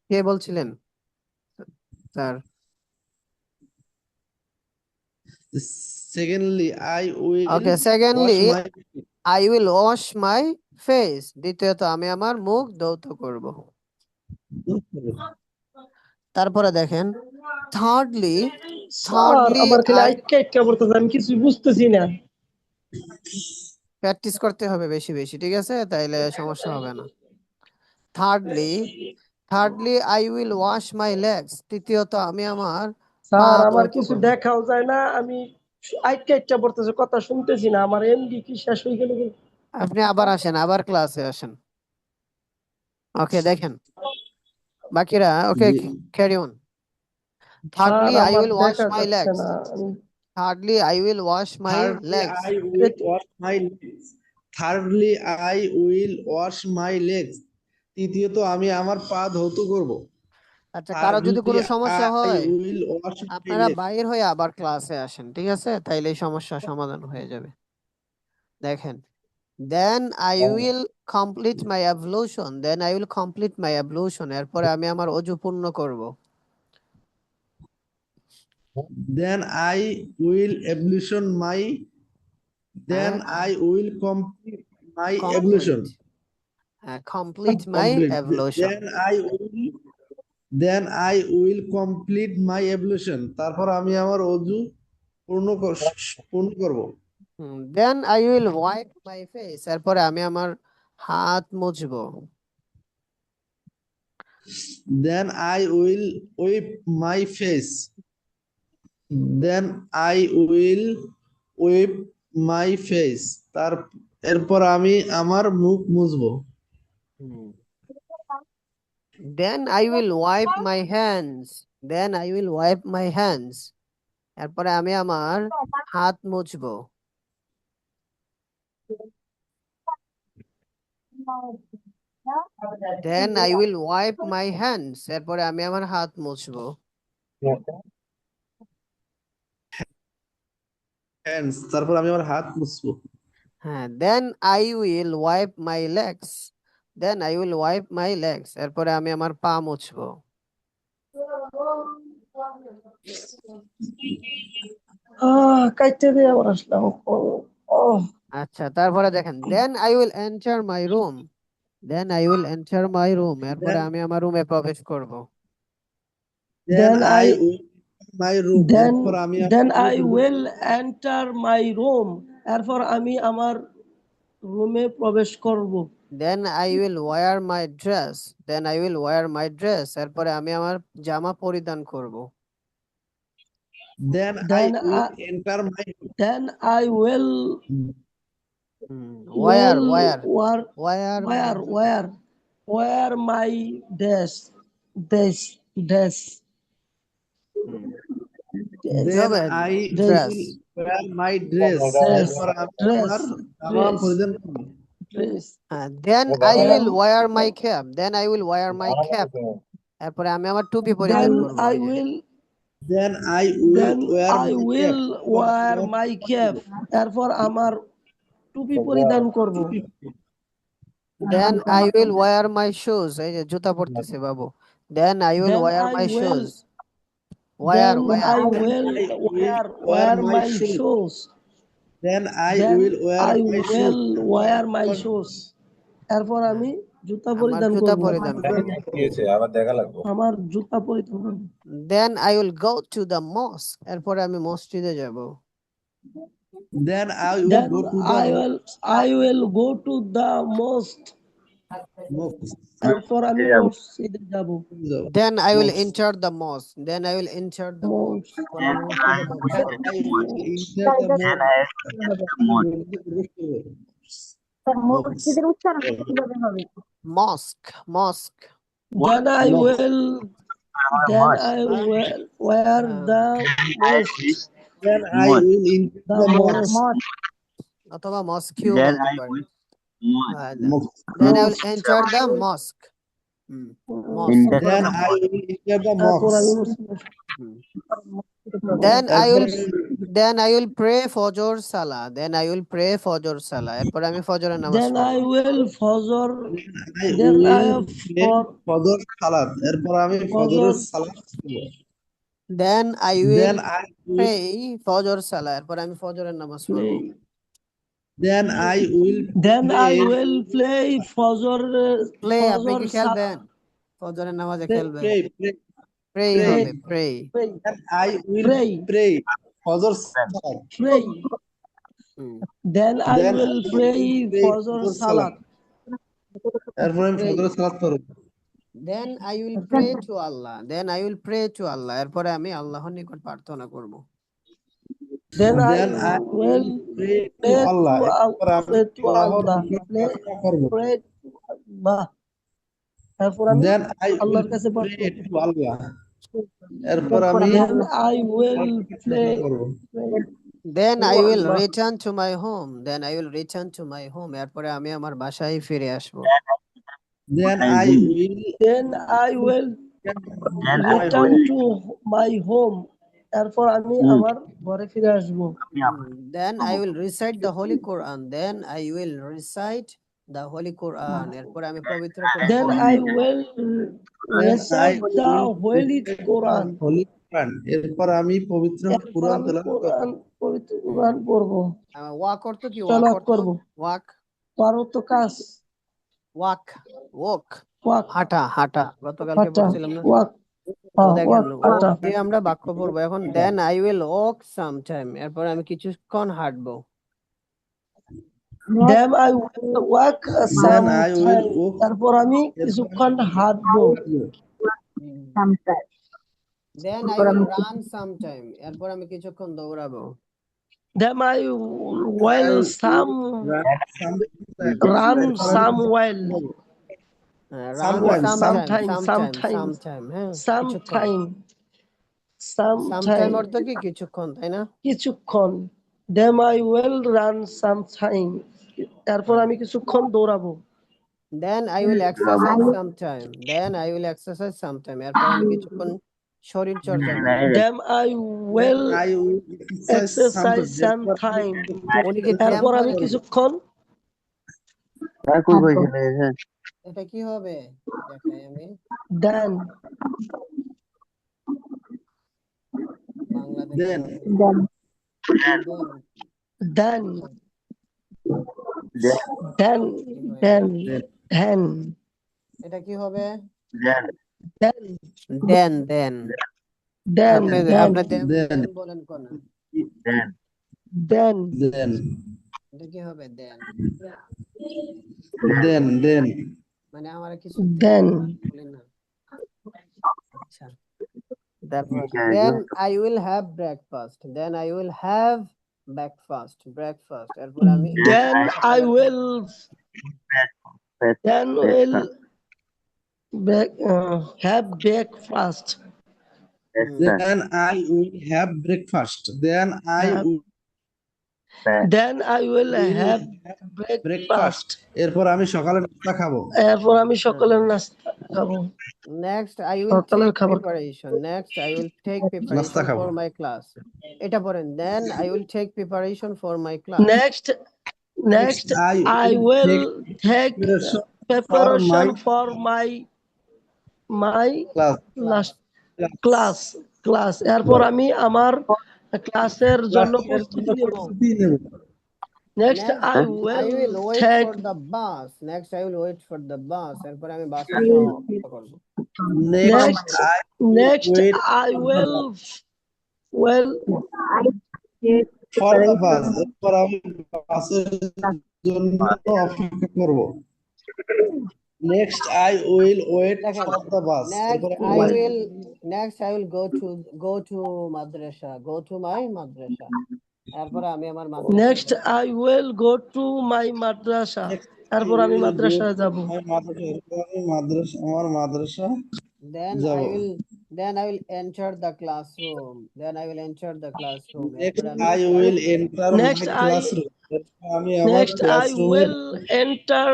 কে বলছিলেন স্যার? Secondly I will ওকে, wash secondly my I will wash my face. দ্বিতীয়ত আমি আমার মুখ ধৌত করব। তারপরে দেখেন, থার্ডলি স্যার আমার খালি আই আটকে আটকে পড়তেছে, আমি কিছুই বুঝতেছি না। প্র্যাকটিস করতে হবে বেশি বেশি, ঠিক আছে? তাইলে সমস্যা হবে না। Thirdly I will wash my legs. তৃতীয়ত আমি আমার পা স্যার আমার ধৌত কিছু করব। দেখাও যায় না, আমি আটকে আটকে পড়তেছে, কথা শুনতেছি না। আমার এমবি কি শেষ হয়ে গেল? আপনি আবার আসেন, আবার ক্লাসে আসেন। ওকে, দেখেন বাকিরা, ওকে জি। Carry on. Sir thirdly I আমার উইল ওয়াশ দেখা মাই যাচ্ছে লেগস। না। Thirdly I will wash my Thirdly legs. I will wash my legs. Thirdly I will wash my legs. তৃতীয়ত আমি আমার পা ধৌত করব। আচ্ছা, কারো যদি Thirdly কোনো সমস্যা I হয় will wash my আপনারা legs. বাইর হয়ে আবার ক্লাসে আসেন, ঠিক আছে? তাইলে এই সমস্যা সমাধান হয়ে যাবে। দেখেন, then I will complete my ablution. Then I will complete my ablution. এরপরে আমি আমার ওযু পূর্ণ করব। Then I will ablution my. Then I will complete my ablution. Complete my Complete. অ্যাবলুশন। Then I will complete my ablution. তারপর আমি আমার ওযু পূর্ণ করব। Then I will wipe my face. এরপরে আমি আমার হাত মুছবো। Then I will wipe my face. Then I will wipe my face. এরপর আমি আমার মুখ মুছবো। Then I will wipe my hands. Then I will wipe my hands. এরপরে আমি আমার হাত মুছবো। Then I will wipe my hands. এরপরে আমি আমার হাত মুছবো। hands তারপর আমি আমার হাত মুছবো। হ্যাঁ, then I will wipe my legs. Then I will wipe my legs. এরপরে আমি আমার পা মুছবো। কাইটে দিয়ে আবার আসলাম। আচ্ছা, তারপরে দেখেন then I will enter my room. Then I will enter my room. এরপরে Then- আমি আমার রুমে প্রবেশ করব। Then I I- will my room Then এরপর আমি I will enter my room. এরপর আমি আমার রুমে প্রবেশ করব। Then I will wear my dress. Then I will wear my dress. এরপরে আমি আমার জামা পরিধান করব। then I Then will I- enter my Then I will Wear wear my dress. then তবে I dress. will wear my dress এরপর আমি আমার জামা পরিধান করব। Then I will wear my cap. Then I will wear my cap. এরপরে আমি আমার টুপি পরিধান Then করব। I will Then I will wear I my will cap. wear my cap. এরপর আমার টুপি পরিধান করব। Then I will wear my shoes. এই যে জুতা পরতেছে বাবু। Then I will Then wear I my will- shoes. Wear. I will wear my shoes. Then I Then will wear I my shoes. will wear my shoes. এরপর আমি জুতা আমার পরিধান জুতা করব। পরিধান করব। আমার জুতা পরিধান করব। Then I will go to the mosque. এরপরে আমি মসজিদে যাব। Then I will Then go to the I will go to the mosque. mosque. এরপর আমি মসজিদে যাব। Then I will enter the mosque. Then I will enter the mosque. এরপরে আমি মসজিদে প্রবেশ করব। মসজিদের উচ্চারণ কিভাবে হবে? Mosque. Mosque. Then I will wear the mosque. Then I will enter The the mosque. mosque. অথবা মস্কিও Then বলতে I পারেন। will Then I will enter the mosque. Mosque. enter Then I will enter the তারপর আমি mosque. Then I will pray Fajr Salah. Then I will pray Fajr Salah. এরপর আমি ফজরের নামাজ Then I পড়ব। will fajr. I Then I will have pray for ফজর সালাত এরপর আমি ফজরের সালাত পড়ব। Then I will Then I will pray Fajr Salah. এরপর আমি ফজরের নামাজ পড়ব। then I will Then I pray will play fajr. Play আপনি কি Fajr খেলবেন? ফজরের নামাজে খেলবেন? pray Pray pray. হবে, pray. then I will Pray. pray ফজর সালাত Pray. Hmm. Then I Then will I pray will pray fajr ফজর salat. এরপর আমি ফজরের সালাত পড়ব। Then I will pray to Allah. Then I will pray to Allah. এরপরে আমি আল্লাহর নিকট প্রার্থনা করব। Then I Then I will pray to pray Allah to এরপর আমি pray to আল্লাহর Allah. নিকট প্রার্থনা করব। Pray to Allah. তারপর আমি Then I আল্লাহর will কাছে pray প্রার্থনা to Allah এরপর আমি Then I will play. করব। Then I will return to my home. Then I will return to my home. এরপরে আমি আমার বাসায় ফিরে আসব। Then I will Then I will return to my home. এরপর আমি আমার ঘরে ফিরে আসব। Then I will recite the Holy Quran. Then I will recite the Holy Quran. এরপর আমি পবিত্র কোরআন Then তেলাওয়াত I করব। will recite the Holy Quran. Holy Quran এরপর আমি পবিত্র এরপর কুরআন আমি তেলাওয়াত করব। পবিত্র কোরআন পড়ব। ওয়াক অর্থ কি? ওয়াক তেলাওয়াত অর্থ করব। ওয়াক। পারো তো কাজ। ওয়াক ওয়াক ওয়াক হাঁটা হাঁটা গতকালকে হাঁটা। পড়ছিলাম না? ওয়াক তো দেখেন হাঁটা। ওয়াক দিয়ে আমরা বাক্য পড়বো। এখন then I will walk sometime. এরপর আমি কিছুক্ষণ হাঁটবো। Then I will walk Then I will sometime. walk তারপর আমি কিছুক্ষণ হাঁটবো। Then I will run sometime. এরপর আমি কিছুক্ষণ দৌড়াবো। Then I will run some while. Run Sometime. Sometime. হ্যাঁ, কিছুক্ষণ। সামটাইম অর্থ কি? কিছুক্ষণ, তাই না? কিছুক্ষণ। Then I will run sometime. তারপর আমি কিছুক্ষণ দৌড়াবো। Then I will exercise sometime. Then I will exercise sometime. এরপর আমি কিছুক্ষণ শরীর চর্চা করব। Then I will I will exercise sometime. sometime. উনি কি then এরপর আমি বলেন? কিছুক্ষণ কই কইছিল এটা কি হবে দেখাই আমি then বাংলাদেশে Then then then then then এটা কি হবে then then then আপনি then then বলেন কোন then এটা কি হবে then then মানে আমার কিছু then বলি না আচ্ছা তারপর then I will have breakfast then I will have breakfast এরপর আমি then I will have breakfast. Then I will have breakfast. Then I Have- will Then I will have breakfast. breakfast. এরপর আমি সকালে নাস্তা খাবো। এরপর আমি সকালের নাস্তা খাবো। next I will সকালের take খাবার। preparation next I will take নাস্তা preparation খাবো। for my class এটা পড়েন then I will take preparation for my class Next I will take preparation for my class. এরপর আমি আমার ক্লাসের জন্য প্রস্তুতি নেব। Next I will wait take for the bus next I will wait for the bus এরপর আমি বাসের জন্য অপেক্ষা করব next I will for the bus এরপর আমি বাসের জন্য অপেক্ষা করব। Next I will wait for the bus next I will go to madrasa go to my madrasa এরপর আমি আমার Next I will go to my madrasa. এরপর আমি মাদ্রাসায় যাব। আমার মাদ্রাসা then I will enter the classroom Next I will enter Next my I- classroom আমি আমার Next I will enter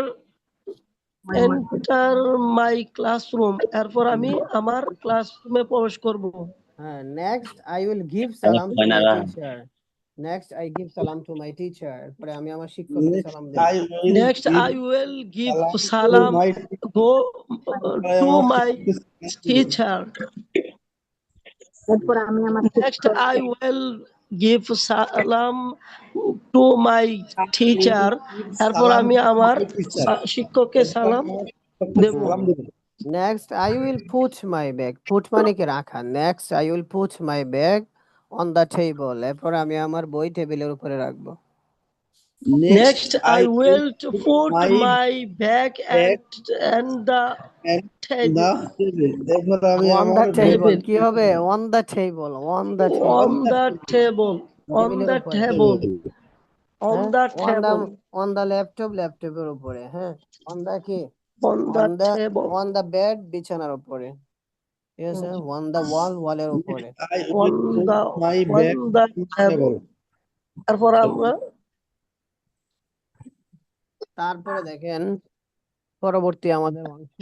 my classroom. এরপর আমি আমার ক্লাসরুমে প্রবেশ করব। next I will give salam to my teacher next I give salam to my teacher এরপরে আমি আমার শিক্ষককে সালাম দেব Next I will give salam go to my teacher. এরপর আমি আমার Next I will give salam to my teacher. এরপর আমি আমার শিক্ষককে সালাম দেব। next I will put my bag put মানে কি রাখা next I will put my bag on the table এরপর আমি আমার বই টেবিলের উপরে রাখবো Next I will put my bag and the table. এরপর আমি on the আমার table কি হবে on the table On the table. On the table. On the table. on the ল্যাপটপের উপরে হ্যাঁ on the কি On the table. on the bed বিছানার উপরে ঠিক আছে on the ওয়ালের উপরে On the table. তারপর আমরা তারপরে দেখেন পরবর্তী আমাদের অংশ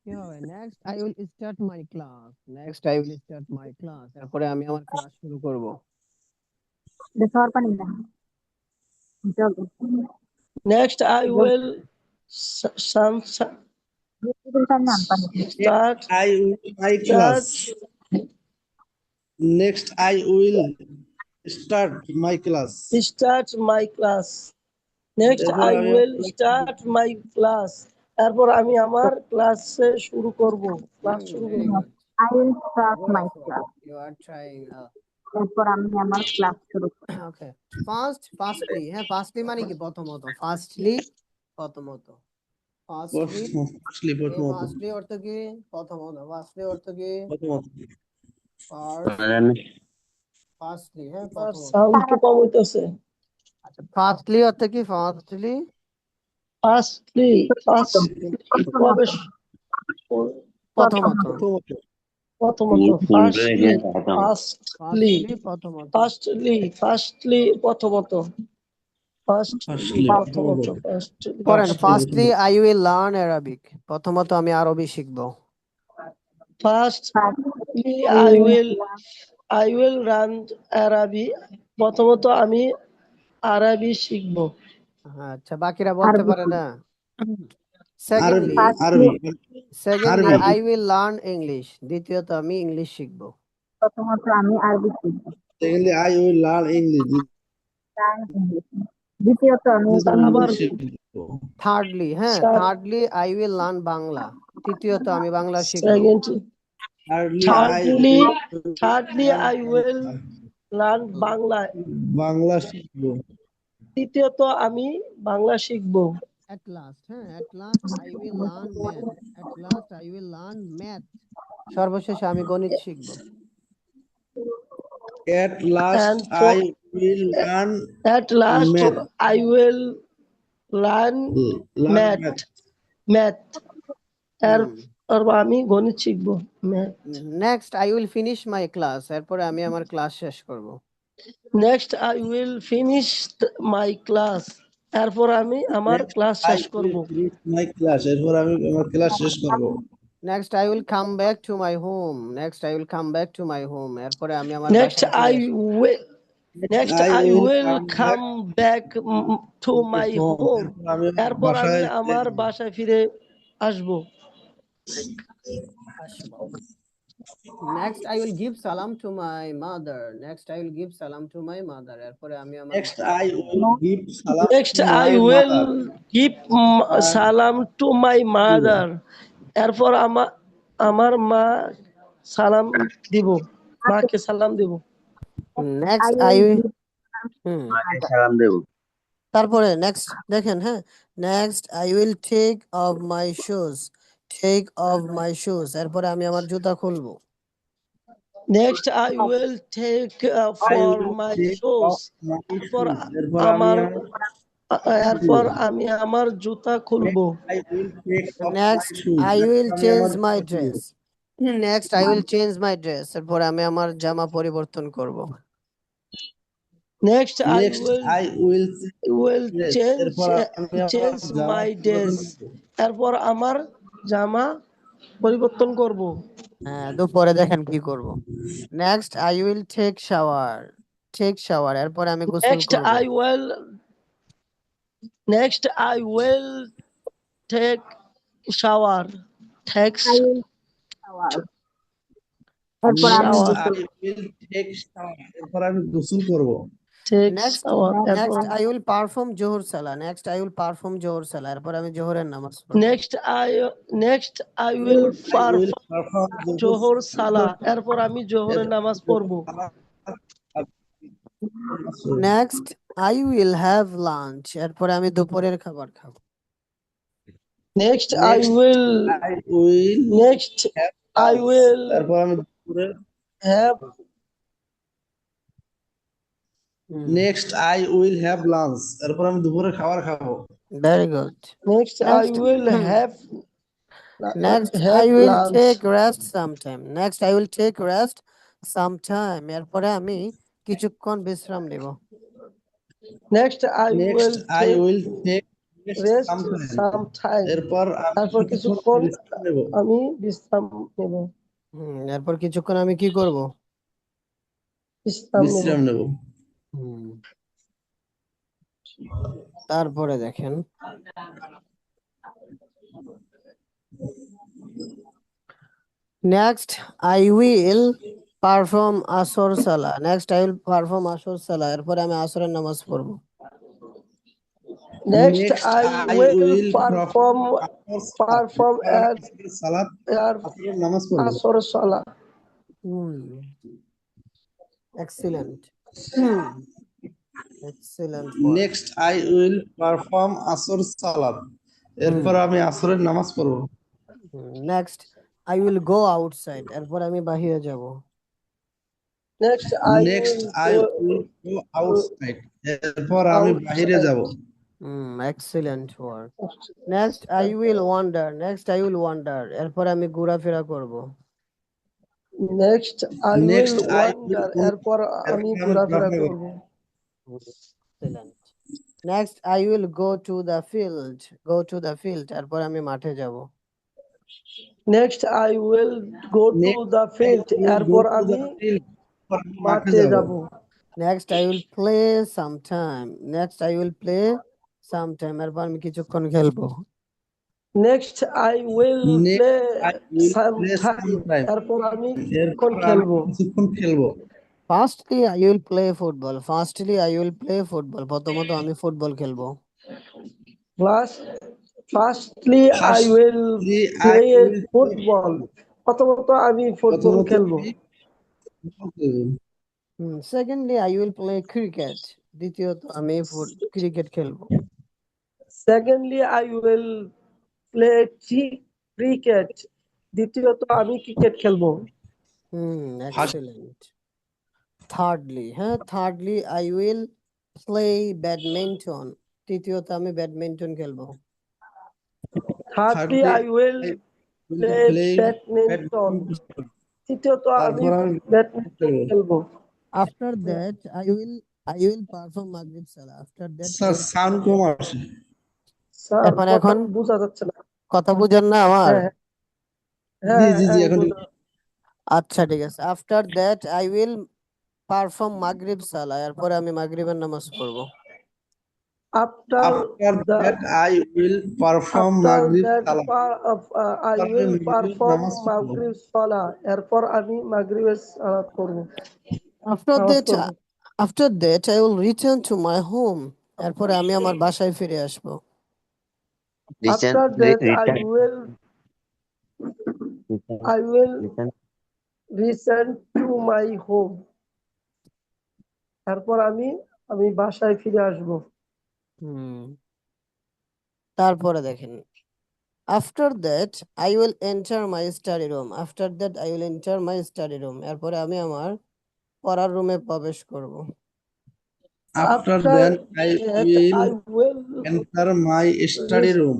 কি হবে next I will start my class তারপরে আমি আমার ক্লাস শুরু করব দেখার পানি না next I will start I will my class next I will start my class next I will start my class তারপর আমি আমার ক্লাস শুরু করব I will start my class you are trying এরপর আমি আমার ক্লাস শুরু করব okay firstly হ্যাঁ firstly মানে কি প্রথমত firstly প্রথমত firstly অর্থ কি প্রথমত firstly অর্থ কি firstly হ্যাঁ প্রথমত সাউন্ড একটু কম হইতেছে আচ্ছা firstly অর্থ কি firstly প্রবেশ প্রথমত ফার্স্টলি প্রথমত ফার্স্টলি প্রথমত ফার্স্টলি পড়েন Firstly, firstly I will learn Arabic, প্রথমত আমি আরবি শিখবো। ফার্স্টলি আই উইল রান আরবি, প্রথমত আমি আরবি শিখব। আচ্ছা, বাকিরা বলতে আরবি পারে না। আরবি সেকেন্ডলি আরবি আই উইল লার্ন ইংলিশ, দ্বিতীয়ত আমি ইংলিশ শিখবো। প্রথমত আমি আরবি শিখব। Secondly, I will learn English. Learn English. দ্বিতীয়ত আমি আবার thirdly I will learn Bangla, তৃতীয়ত আমি বাংলা শিখবো। Thirdly I will learn Bangla, Bangla শিখবো। তৃতীয়ত আমি বাংলা শিখব। At last I will learn math. At last I will learn math. সর্বশেষে আমি গণিত শিখবো। At last, And for- I will learn At last math. I will learn math. আর আমি গণিত শিখবো। Next I will finish my class, এরপরে আমি আমার ক্লাস শেষ করব। Next I will finish my class, এরপর আমি আমার ক্লাস শেষ করব। মাই ক্লাস, এরপর আমি আমার ক্লাস শেষ করব। Next I will come back to my home, এরপরে আমি আমার নেক্সট বাসায় আই ফিরে আসবো। Will come back to my home, এরপর আমি আমার বাসায় ফিরে আসবো। নেক্সট আই উইল গিভ সালাম টু মাই মাদার, এরপরে আমি আমার Next, I will give salam next to I my will mother. Give সালাম টু মাই মাদার, এরপর আমার মা সালাম দিব, মাকে সালাম দিব। নেক্সট আই মাকে সালাম দেব। তারপরে নেক্সট দেখেন, next I will take off my shoes, এরপরে আমি আমার জুতা খুলবো। Next I will take for my shoes, এরপর আমি আমার জুতা খুলবো। Next I will change my dress, এরপরে আমি আমার জামা পরিবর্তন করব। Next I I will will change change my dress, এরপর আমার জামা পরিবর্তন করব। দুপুরে দেখেন কি করব। Next I will take shower, এরপরে আমি গোসল নেক্সট করব। আই উইল টেক শাওয়ার, এরপর আমি এরপর আমি গোসল করব। নেক্সট আই উইল পারফর্ম জোহর সালাহ, এরপর আমি জোহরের নামাজ পড়ব। নেক্সট আই উইল পারফর্ম জোহর সালাহ, এরপর আমি জোহরের নামাজ পড়ব। Next I will have lunch, এরপরে আমি দুপুরের খাবার খাবো। নেক্সট আই উইল তারপর আমি দুপুরে have next I will have lunch, এরপর আমি দুপুরে খাবার খাবো। Very good. Next I will have next I will take rest sometime, এরপরে আমি কিছুক্ষণ বিশ্রাম নেব। Next I will take rest sometime, এরপর তারপর কিছুক্ষণ আমি বিশ্রাম নেব। এরপর কিছুক্ষণ আমি কি করব? বিশ্রাম নেব। তারপরে দেখেন, নেক্সট আই উইল পারফর্ম আসর সালাহ, এরপরে আমি আসরের নামাজ পড়ব। নেক্সট আই উইল পারফর্ম সালাত নামাজ পড়ব। আসর সালাহ। Excellent. Next I will perform আসর সালাত, এরপর আমি আসরের নামাজ পড়ব। Next I will go outside, এরপর আমি বাইরে যাব। Next I will go outside, এরপর আমি বাইরে যাব। Excellent work. Next I will wander, এরপর আমি ঘোরাফেরা করব। নেক্সট আই উইল ওয়ান্ডার, এরপর আমি ঘোরাফেরা করব। Excellent. Next, I will go to the field. Go to the field. তারপর আমি মাঠে যাব। Next I will go to the field, এরপর আমি মাঠে যাব। Next, I will play sometime. Next, I will play sometime. এরপর আমি কিছুক্ষণ খেলবো। Next I will play some time, sometime. এরপর আমি এরপর আমি খেলবো। কিছুক্ষণ খেলবো। Firstly, I will play football. Firstly, I will play football. প্রথমত আমি ফুটবল খেলবো। Firstly I will play football, প্রথমত আমি ফুটবল খেলবো। Secondly, I will play cricket. দ্বিতীয়ত আমি ক্রিকেট খেলবো। Secondly I will play cricket, দ্বিতীয়ত আমি ক্রিকেট খেলবো। Excellent. Thirdly, I will play badminton. তৃতীয়ত আমি ব্যাডমিন্টন খেলবো। Thirdly I will play badminton, তৃতীয়ত আমি ব্যাডমিন্টন খেলবো। After that, I will perform Maghrib Salah. After that, I will sound কম আসে। স্যার এখন বোঝা যাচ্ছে না। কথা বুঝেন না আমার? জি এখন আচ্ছা ঠিক আছে। After that, I will perform Maghrib Salah. এরপরে আমি মাগরিবের নামাজ পড়বো। After that I will perform Maghrib Salah. I will perform Maghrib Salah, এরপর আমি মাগরিবের সালাত করব। After that, I will return to my home. এরপরে আমি আমার বাসায় ফিরে আসবো। After that, I will return to my home. এরপর আমি বাসায় ফিরে আসবো। তারপরে দেখেন, after that I will enter my study room. After that I will enter my study room. এরপরে আমি আমার পড়ার রুমে প্রবেশ করব। After that I will enter my study room.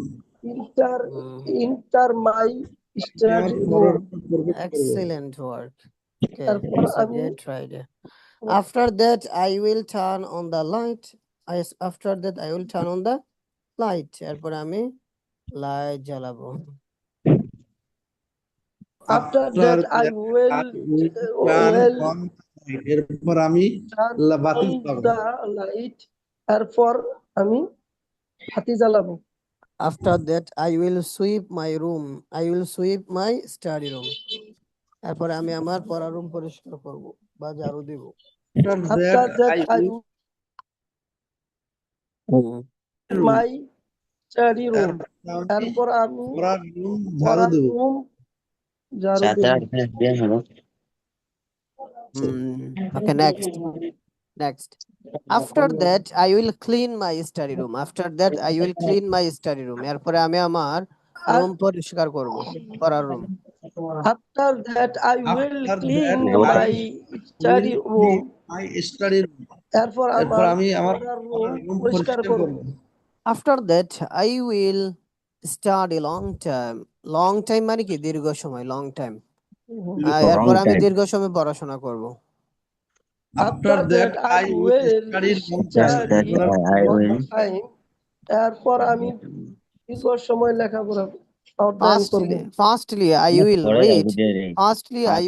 Enter my study room. Excellent work. Okay, it's a great idea. After that I will turn on the light. After that I will turn on the light. এরপর আমি light জ্বালাবো। After that I will এরপর আমি বাতি light, এরপর আমি বাতি জ্বালাবো। After that I will sweep my room. I will sweep my study room. এরপর আমি আমার পড়ার রুম পরিষ্কার করব বা ঝাড়ু দেব। After that I will my study room. এরপর আমি পড়ার রুম ঝাড়ু দেব। Okay, next. After that I will clean my study room. After that I will clean my study room. এরপরে আমি আমার রুম পরিষ্কার করব, পড়ার room. After that I will clean my study room. এরপর আমি আমার রুম পরিষ্কার করব। After that I will study long time. Long time মানে কি? দীর্ঘ সময়, long time. এরপর আমি দীর্ঘ সময় পড়াশোনা করব। After that I will study long time. এরপর আমি দীর্ঘ সময় লেখাপড়া অধ্যয়ন করব। Firstly I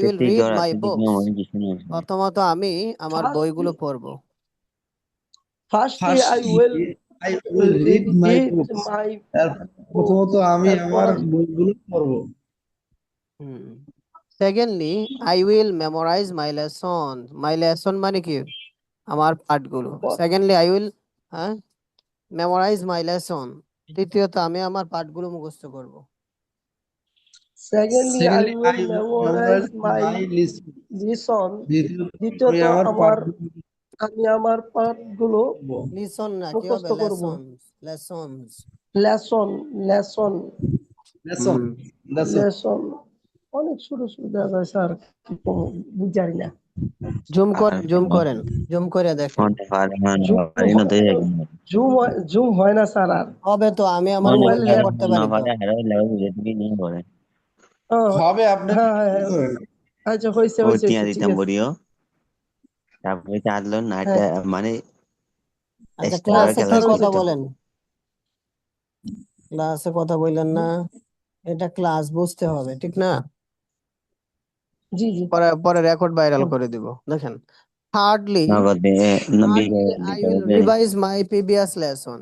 will read my books. প্রথমত আমি আমার বইগুলো পড়ব। Firstly I will read my books. প্রথমত আমি আমার বইগুলো পড়ব। Secondly I will memorize my lesson. My lesson মানে কি? আমার পাঠগুলো। Secondly I will memorize my lesson. দ্বিতীয়ত আমি আমার পাঠগুলো মুখস্থ করব। Secondly I will memorize my lesson. দ্বিতীয়ত আমি আমার পাঠগুলো লিসন না, কি হবে? লেসন অনেক ছোট ছোট দেখা যায় স্যার, বুঝাই না। জুম করে দেখেন। জুম হয় না স্যার, আর হবে তো। আমি আমার মোবাইল দিয়ে করতে পারি তো। হবে আপনি। আচ্ছা হইছে তারপরে চাঁদলো নাইটটা মানে আচ্ছা এক্সট্রা করে ক্লাসে খেলা কি আঠারো কথা করতো। বলেন? ক্লাসে কথা বললেন না, এটা ক্লাস বুঝতে হবে ঠিক না? জি জি পরে পরে রেকর্ড ভাইরাল করে দিব। দেখেন, থার্ডলি নগদে thirdly I will revise my previous lesson.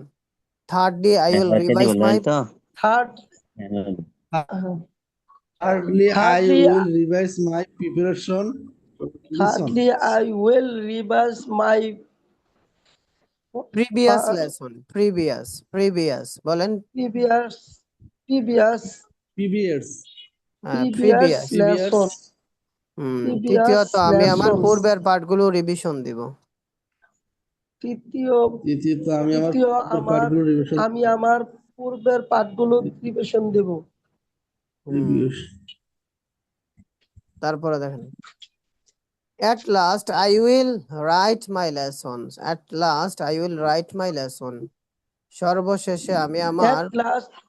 Thirdly I will একটা দিব revise my জানেন তো? Third Thirdly, I thirdly will revise my preparation. Listen. thirdly I will revise my previous pa- lesson. Previous বলেন। previous previous PBS. previous previous lesson previous তৃতীয়ত আমি আমার lesson পূর্বের পাঠগুলো revision দিব। তৃতীয় দ্বিতীয়ত আমি আমার তৃতীয় পূর্বের আমার পাঠগুলো রিভিশন আমি আমার পূর্বের পাঠগুলো রিভিশন দেব। রিভিউ তারপরে দেখেন, at last I will write my lessons. At last I will write my lesson. সর্বশেষে আমি আমার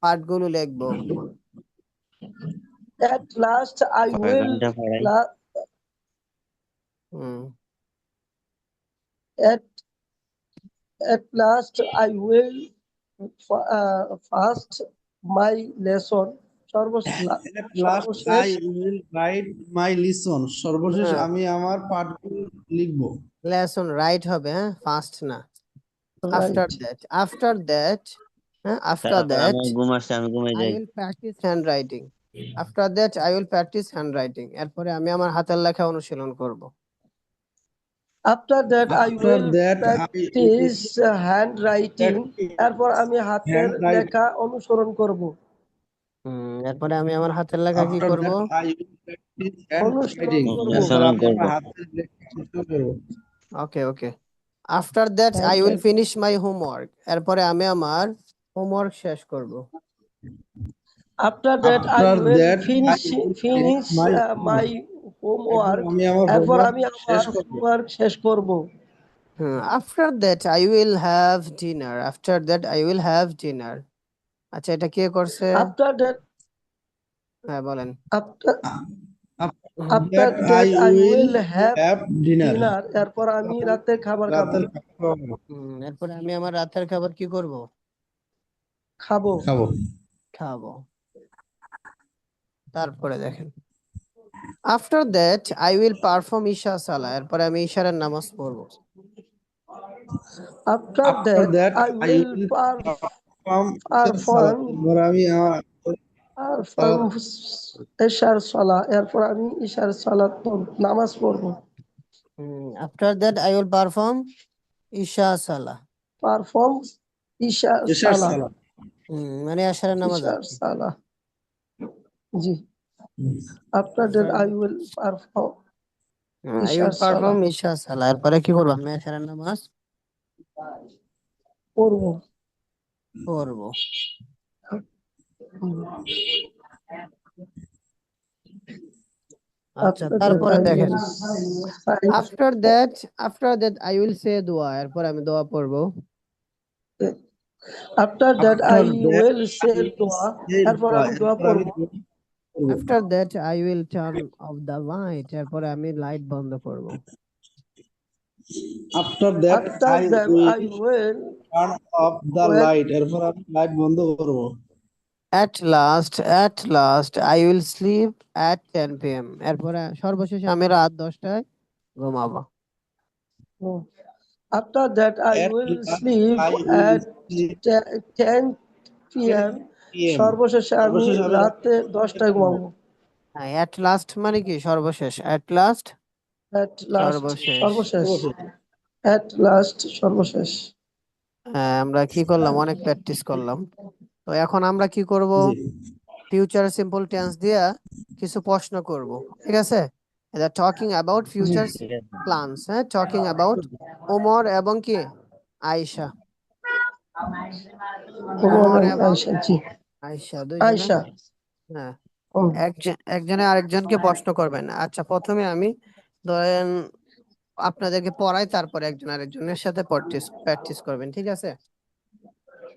পাঠগুলো লিখব। At last I কয় will ঘন্টা পড়াই? হুম at at last I will fast my lesson At last সর্বশেষ I will write my lesson. সর্বশেষ হ্যাঁ, আমি আমার পাঠগুলো লিখব। লেসন রাইট হবে, হ্যাঁ, ফাস্ট না। আফটার right দ্যাট আফটার তারপর দ্যাট আমার ঘুম আসছে, আমি ঘুমাই I যাই। will practice handwriting. After that I will practice handwriting. এরপরে আমি আমার হাতের লেখা অনুশীলন করব। after that I After will that I will practice handwriting এরপর আমি হাতের handwriting. লেখা অনুসরণ করব এরপরে আমি আমার হাতের লেখা কি After করব? that I will practice অনুসরণ handwriting. করব এরপর অনুসরণ আমি করব। আমার হাতের লেখা অনুসরণ করব। Okay. After that I will handwriting finish my homework. এরপরে আমি আমার হোমওয়ার্ক শেষ করব। after that I After will that I will finish finish my my homework. homework এরপর আমি আমার এরপর হোমওয়ার্ক আমি শেষ আমার করব। homework শেষ করব After that I will have dinner. After that I will have dinner. আচ্ছা, এটা কে করছে? after that হ্যাঁ বলেন। after After that I will have have dinner. dinner এরপর আমি রাতের খাবার খাবো রাতের খাবার এরপরে আমি আমার রাতের খাবার কি করব? খাবো খাবো। তারপরে দেখেন, after that I will perform ইশা সালাহ। এরপরে আমি ইশারের নামাজ পড়ব। after After that that I I will will perform এরপর আমি ইশার সালাহ এরপর আমি ইশার সালাত নামাজ পড়বো after that I will perform ইশা সালাহ। পারফর্ম ইশার ইশার সালাহ সালাত। মানে আশারের নামাজ আর ইশার কি। সালাহ জি after that I will perform I will ইশার পারফর্ম সালাহ ইশা সালাহ। এরপরে কি করব? আমি আশারের নামাজ পড়বো পড়ব। আচ্ছা, after that তারপরে I দেখেন, will say after that I will say দোয়া। এরপরে আমি দোয়া পড়ব। after that I After that will say I will দোয়া say এরপর dua. আমি দোয়া এরপর আমি পড়বো দোয়া করব। After that I will turn off the light. এরপরে আমি লাইট বন্ধ করব। After that after I that will I will turn off the well light. এরপর আমি লাইট বন্ধ করব। at last I will sleep at 10 p.m. এরপরে সর্বশেষে আমি রাত 10টায় ঘুমাবো। after that I At will last sleep I will at sleep 10 p.m. 10 p.m. সর্বশেষে আমি সর্বশেষ আমি রাতে 10টায় ঘুমাবো at last মানে কি? সর্বশেষ। at last at last সর্বশেষ। at last সর্বশেষ আমরা কি করলাম? অনেক প্র্যাকটিস করলাম। তো এখন আমরা কি করব? জি ফিউচার সিম্পল টেন্স দিয়া কিছু প্রশ্ন করব, ঠিক আছে? এটা টকিং অ্যাবাউট ফিউচার ঠিক আছে। প্ল্যানস, হ্যাঁ, টকিং অ্যাবাউট ওমর এবং কি আয়েশা। ওমর এবং আয়শা জি আয়েশা দুইজনে, আয়শা হ্যাঁ, হুম, একজনে আরেকজনকে প্রশ্ন করবেন। আচ্ছা, প্রথমে আমি ধরেন আপনাদেরকে পড়াই, তারপরে একজন আরেকজনের সাথে প্র্যাকটিস করবেন, ঠিক আছে?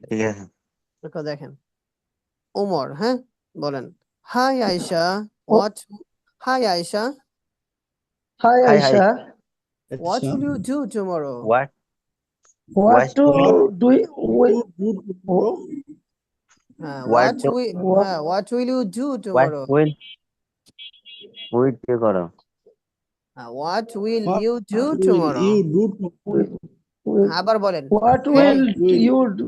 ঠিক আছে। দেখো দেখেন, ওমর, হ্যাঁ, বলেন, হাই আয়েশা, ও hi Ayesha, hi hi hi. Ayesha what আচ্ছা will you do tomorrow? What What What will do we, do tomorrow? what do what will you do what tomorrow? will you করো? What will What you do will tomorrow? you do tomorrow? আবার বলেন। what Hey, will will you do?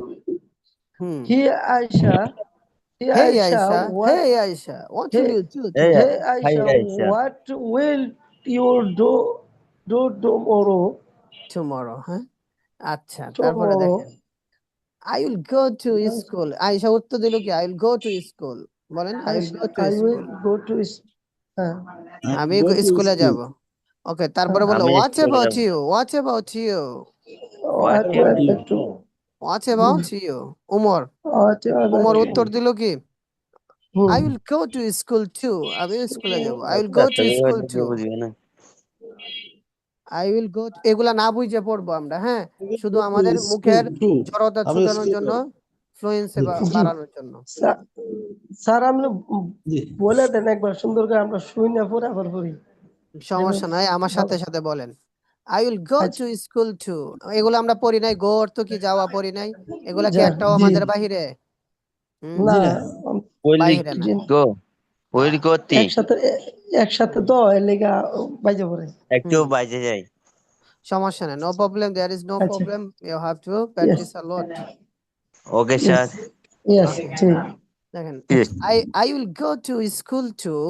hmm. Hey Aisha, Hey Aisha, what? hey Aisha, what will Hey, you do Hey, tomorrow? hey hi Aisha, Aisha. what will you do tomorrow? Tomorrow, হ্যাঁ? আচ্ছা, তারপরে Tomorrow, দেখেন। I will go to school. Ayesha উত্তর দিল কি? I will go to school. বলেন, I will Aisha, go to I will school. go to uh, আমি Go to স্কুলে school. যাব। ওকে, তারপরে বললো আমি what স্কুলে about যাব। you? What about you? what about you? What about you? Umar What Umar about উত্তর দিল কি? I you? will go to school too. আমি স্কুলে যাব। I will আচ্ছা, go to তুমি school হয়তো too. বুঝবে না। I will go to, এগুলা না বুঝে পড়বো আমরা, হ্যাঁ? শুধু Go to আমাদের school মুখের too. জড়তা আমি ছুটানোর স্কুলে জন্য, যাব। ফ্লুয়েন্সি জি, বাড়ানোর জন্য। স্যার আপনি জি। বলে দেন একবার সুন্দর করে আমরা শুই না পরে আবার পড়ি। সমস্যা নাই, আমার সাথে সাথে বলেন। I will go আচ্ছা, to school too. এগুলো আমরা পড়ি নাই, গো অর্থ কি যাওয়া পড়ি নাই? এগুলা কি যা, একটাও জি, আমাদের বাহিরে? না জি না। বাহিরে না। উইল গতি একসাথে তো এর লেগা বাইজে পড়ে। একটু বাইরে যাই। সমস্যা নাই, no problem, there is no আচ্ছা, problem, you have to yes, practice a lot. Okay sir. yes, Okay. ঠিক। দেখেন, Yes. I will go to school too.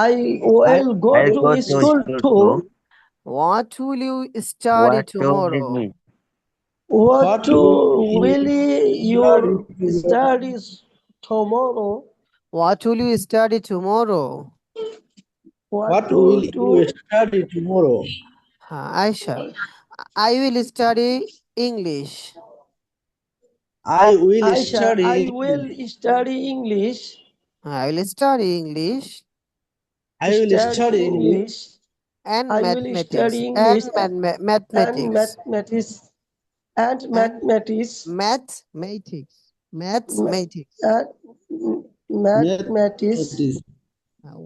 I will go I'll to go to school school too. too. What will you study What do tomorrow? with me? What will you study study tomorrow? What will you study tomorrow? What will you study tomorrow? Aisha, I will study English. I will Aisha, study I English. will study English. I will study English I will study English and I will mathematics study and English and mathematics. mathematics and mathematics Mathematics. Mathematics. and mathematics. mathematics.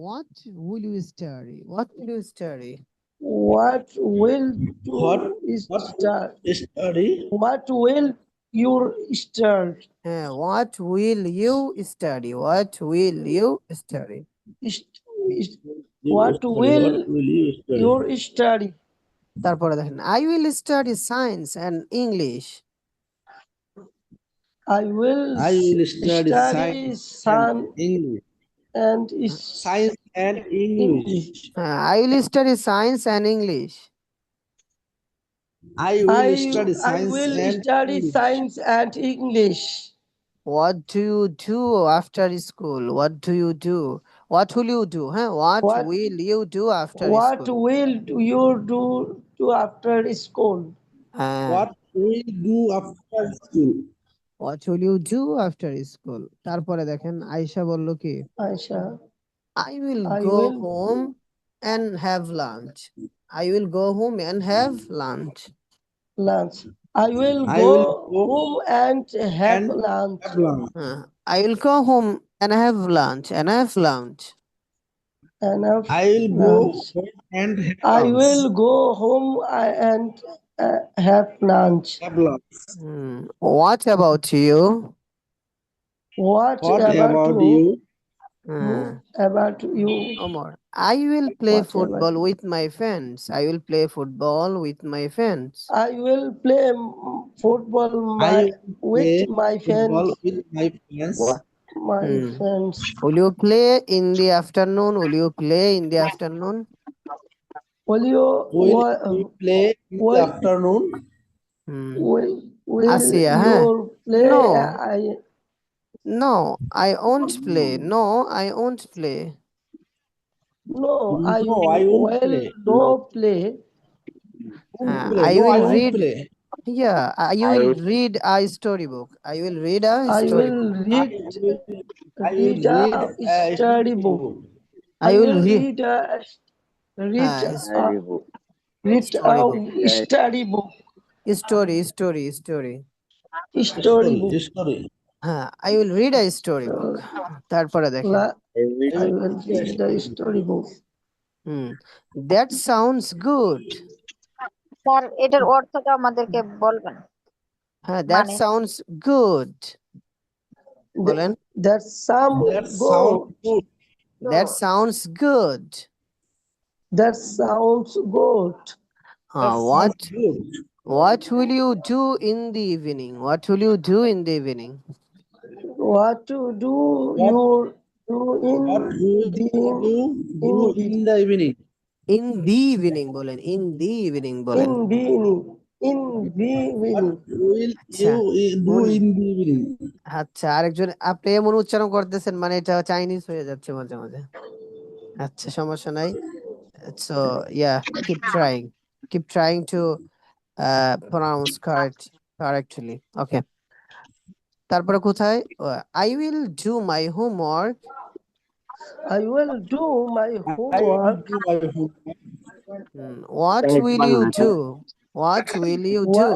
What will you study? What will you study? What will What you start? study? What will you start? What will you study? What will you study? What will you study? you study? তারপরে দেখেন, I will study science and English. I will study study and English. and Science and English. I will study science and English. I will study I science will and study English. science and English. What do you do after school? What do you do? What will you do? What What- will you do after What school? will you do after school? What will do after school? What will you do after school? তারপরে দেখেন, আয়েশা বলল কি? Aisha, I will I go will- home and have lunch. I will go home and have lunch. lunch. I will I go will go home and have and lunch. have lunch. I will go home and have lunch. And have lunch. Enough I will go lunch. home and have I lunch. will go home and have lunch. Have lunch. What about you? What What about you? you? About you? Omar, I will play What about football with my friends. I will play football with my friends. I will play football I with play my football friends. with my friends. My friends. Will you play in the afternoon? Will you play in the afternoon? Will you? Will you play in the will- afternoon? Will Asiya, you play? No. I No, I won't play. No, I won't play. no. I No, I won't will play. not play. I No, I will won't read. play. Yeah, you will read a storybook. I will read a I will storybook. read. I will read a a study book. I will read read a read a Storybook. read storybook. a study book. Story. Story book. Story. I will read a storybook. তারপরে দেখেন, I will read the story book. That sounds good. Sir এটার অর্থটা আমাদেরকে বলবেন হ্যাঁ, that মানে sounds good বলেন। That some That go. sound good. That sounds good. That sounds good. That What sounds good. what will you do in the evening? What will you do in the evening? What to do What you do in what will the you do in the evening? In the evening বলেন, in the evening বলেন। in the evening. In the What evening. will আচ্ছা, you do উন- in the evening? আচ্ছা, আরেকজন আপনি এমন উচ্চারণ করতেছেন মানে এটা চাইনিজ হয়ে যাচ্ছে মাঝে মাঝে। আচ্ছা, সমস্যা নাই। So yeah, keep trying to pronounce correctly. Okay. তারপরে কোথায়? I will do my homework. I will do my I will homework. do my homework. What Correct will one you না do? What will you do?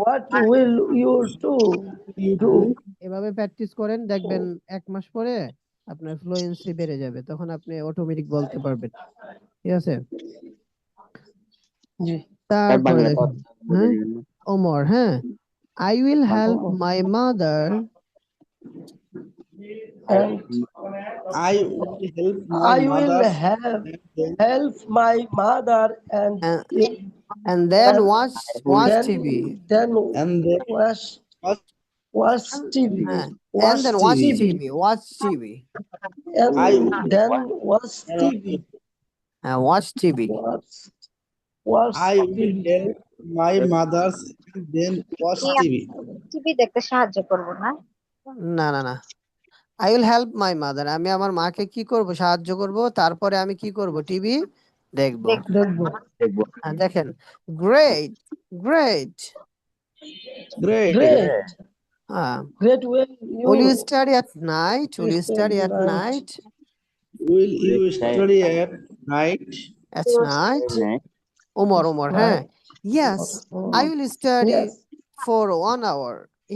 What will you do? Do. এভাবে practice করেন, দেখবেন 1 মাস পরে আপনার fluency বেড়ে যাবে, তখন আপনি অটোমেটিক বলতে পারবেন। ঠিক আছে? জি। স্যার তারপরে বাংলা দেখেন, কথা বলে হ্যাঁ, দিবেন না ওমর, হ্যাঁ, I will help Omar. my mother And I will help my I will mother help my mother and and, and then And watch then TV. then and then watch watch TV. হ্যাঁ, and Watch then watch TV. TV. Watch TV. And I then watch TV. Watch TV. Watch I will TV. help my mother's and then watch TV. TV দেখতে সাহায্য করব না না না না, I will help my mother. আমি আমার মাকে কি করব? সাহায্য করব, তারপরে আমি কি করব? টিভি দেখব। দেখবো। দেখবো দেখেন, great, great. Great. Great. হ্যাঁ, Great will will you you study at night? Will you study at night? Will you study at night? At night? নেই Omar, হ্যাঁ, yes, I will study Yes. for 1 hour.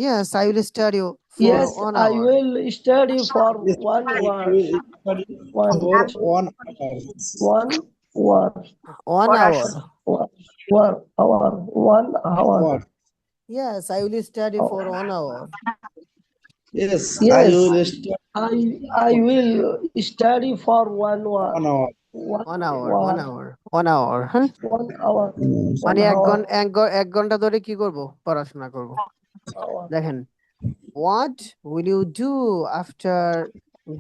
Yes, I will study for Yes, 1 I hour. will study for Yes, 1 I hour. will study One for 1 hour. 1 hour. 1 hour. 1 hour. 1 hour. What? Yes, I will study for 1 hour. Yes, I Yes. will study I will study for 1 hour. 1 hour. 1 hour, 1 hour, 1 hour, হ্যাঁ, 1 hour. মানে 1 এক hour. ঘন্টা 1 ঘন্টা ধরে কি করব? পড়াশোনা করব। দেখেন, what will you do after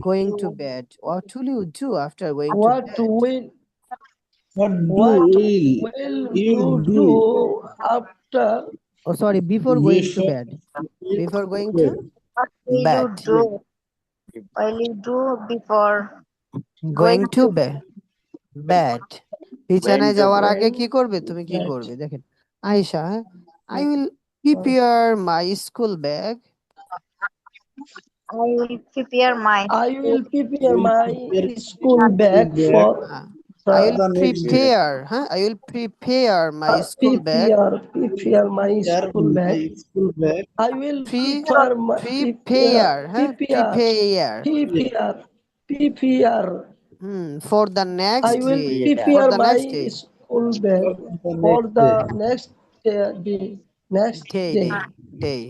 going to bed? What will you do after going to What bed? will What what will will you you do do after Oh, sorry, before going to before bed. Before going to bed? what will you bed. do will you do before Going to to bed. বিছানায় to যাওয়ার আগে bed? কি করবে? তুমি কি bed? করবে? দেখেন, আয়েশা, হ্যাঁ, I will prepare my school bag. I will prepare my I will prepare Will my prepare school bag bag for I will the next day. prepare, huh? I will prepare my school bag. prepare my Prepare school my bag. school bag. I will Pre- prepare my prepare, huh? Prepare. prepare. For the I next will day. For prepare the my next day. school bag For the for next the day. next Day.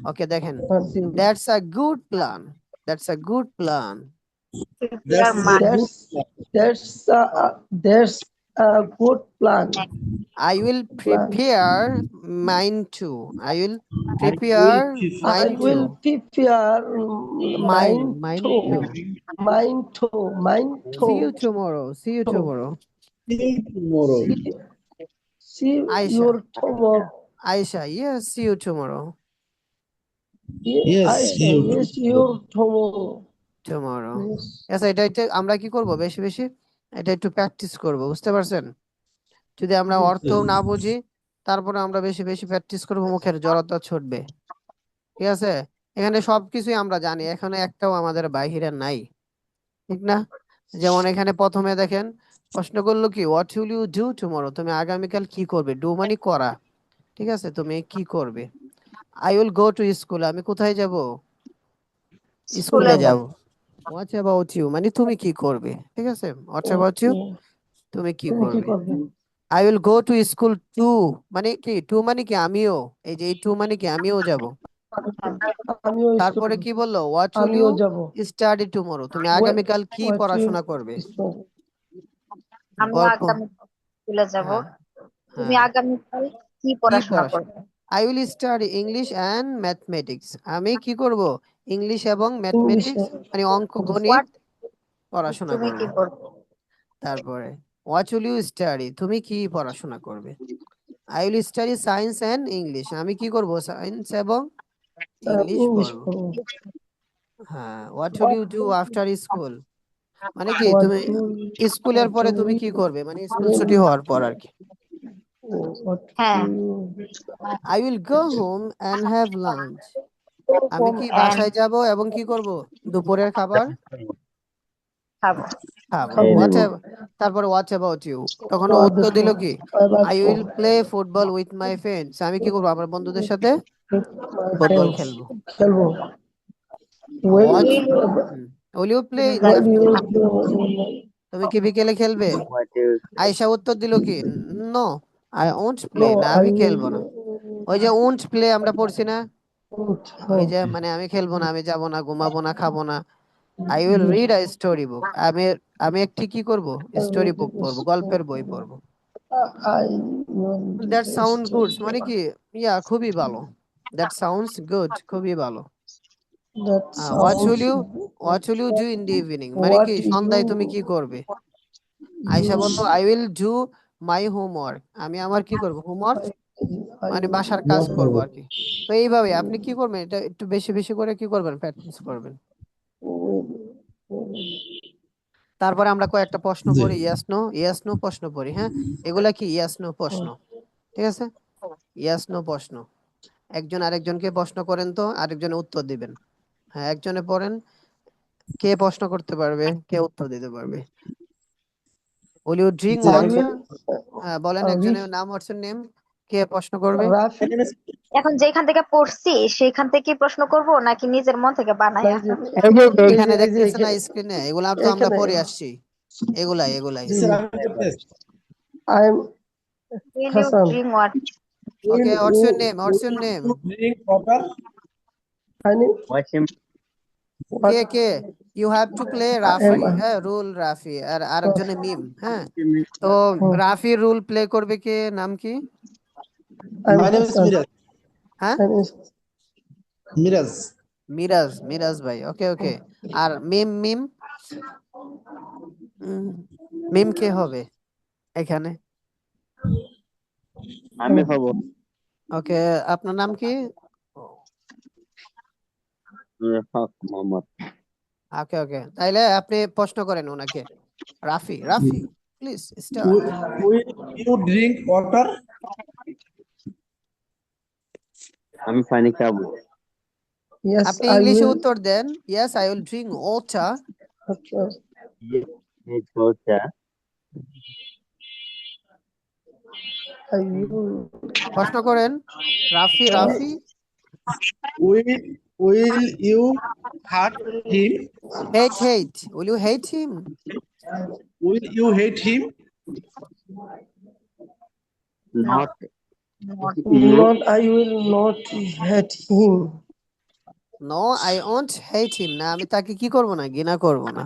Okay, দেখেন, day. that's a good plan. That's a good plan. prepare That's my a good That's a good plan. I will prepare mine too. I will prepare I mine will too. prepare Mine too. too. Mine too. See you tomorrow. See you tomorrow. See you tomorrow. See Aisha. you tomorrow. Aisha, yes, see you tomorrow. Yes, Aisha, you yes, you tomorrow. Tomorrow. Yes. Yes, এটা আমরা কি করব? বেশি বেশি এটা একটু practice করব, বুঝতে পারছেন? যদি আমরা অর্থ না বুঝি, তারপরে আমরা বেশি বেশি প্র্যাকটিস করব, মুখের জড়তা ছুটবে। ঠিক আছে? এখানে সবকিছুই আমরা জানি, এখানে একটাও আমাদের বাহিরে নাই, ঠিক না? যেমন এখানে প্রথমে দেখেন প্রশ্ন করলো কি, what will you do tomorrow? তুমি আগামীকাল কি করবে? ডু মানে করা, ঠিক আছে? তুমি কি করবে? I will go to school, আমি কোথায় যাব? স্কুলে যাব। হোয়াট অ্যাবাউট ইউ মানে তুমি কি করবে? ঠিক আছে? হোয়াট অ্যাবাউট ইউ, তুমি কি করবে? I will go to school too মানে কি টু মানে কি আমিও এই যে এই টু মানে কি আমিও যাব আমিও তারপরে কি বললো what will আমিও you যাব study tomorrow তুমি আগামীকাল কি পড়াশোনা করবে আমি গল্প আগামী স্কুলে যাব। হ্যাঁ তুমি হ্যাঁ আগামীকাল কি কি পড়াশোনা পড়াশোনা করবে? I will study English and mathematics আমি কি করব ইংলিশ এবং ইংলিশে ম্যাথমেটিক্স মানে অঙ্ক গণিত হোয়াট পড়াশোনা তুমি করব কি করবে? তারপরে what will you study তুমি কি পড়াশোনা করবে I will study science and English আমি কি করব সায়েন্স এবং ইংলিশ ইংলিশ পড়ব পড়বো হ্যাঁ what will you do after school মানে কি হোয়াট তুমি টু স্কুলের পরে তুমি কি করবে মানে স্কুল ছুটি হওয়ার পর আর কি হ্যাঁ, I will go home and have lunch আমি হোম কি এন্ড বাসায় যাব এবং কি করব দুপুরের খাবার খাবো। খাবো খেয়ে what নেবো তারপর what about you তখন ও উত্তর দিল কি I will play football with my friends আমি কি করবো আমার বন্ধুদের সাথে ফুটবল খেলবো খেলবো what Will will you play in the When afternoon you তুমি কি বিকেলে খেলবে what is আয়শা উত্তর দিল কি no I won't play no, না I আমি খেলবো না will ওই যে won't play আমরা পড়ছি না not. ওই যে মানে আমি খেলবো না আমি যাব না ঘুমাবো না খাবো না I will read a story book আমি আমি একটি কি করব স্টোরি বুক পড়বো গল্পের বই পড়বো I will that sound good study. মানে কি ইয়া খুবই ভালো দ্যাট সাউন্ডস গুড খুবই ভালো That what will sounds you good. What will you do in the evening মানে What কি সন্ধ্যায় তুমি কি করবে আয়শা বলল I will do my homework আমি আমার কি করব হোমওয়ার্ক I মানে বাসার কাজ করব আর কি তো এইভাবে আপনি কি করবেন এটা একটু বেশি বেশি করে কি করবেন প্র্যাকটিস করবেন তারপরে আমরা কয়েকটা প্রশ্ন পড়ি ইয়েস নো প্রশ্ন পড়ি হ্যাঁ এগুলা কি ইয়েস নো প্রশ্ন ঠিক আছে ইয়েস নো প্রশ্ন একজন আরেকজনকে প্রশ্ন করেন তো আরেকজনে উত্তর দিবেন হ্যাঁ একজনে পড়েন কে প্রশ্ন করতে পারবে কে উত্তর দিতে পারবে will you drink I water will হ্যাঁ বলেন read একজনের নাম হোয়াটস নেম কে প্রশ্ন করবে Rafi. এখন যেখান থেকে পড়ছি সেখান থেকে প্রশ্ন করব নাকি নিজের মন থেকে বানায়া? এই যে এখানে এই যে দেখতেছেন না স্ক্রিনে এগুলা তো আমরা এখানে পড়ে আসছি এগুলাই I'm Will you Hassan. drink what? Okay what's your name Honey, what's in কে what কে you have to play Rafi am হ্যাঁ রুল রাফি আর I? আরেকজনে মিম হ্যাঁ তো রাফি রুল প্লে করবে কে নাম কি I'm My name is Hassan. Miraj. হ্যাঁ I'm Miraj. মিরাজ ভাই ওকে ওকে আর মিম মিম মিম কে হবে এখানে আমি হব ওকে আপনার নাম কি হক মোহাম্মদ ওকে ওকে তাইলে আপনি প্রশ্ন করেন ওনাকে Rafi please start Will you drink water? আমি পানি খাবো Yes, আপনি I ইংলিশে will. উত্তর দেন yes I will drink water Okay. এই ছোটা I will. প্রশ্ন করেন Rafi Will you hurt him? Hate will you hate him Will you hate him? Not Not. I will not hate him. No I won't hate him না আমি তাকে কি করব না ঘৃণা করব না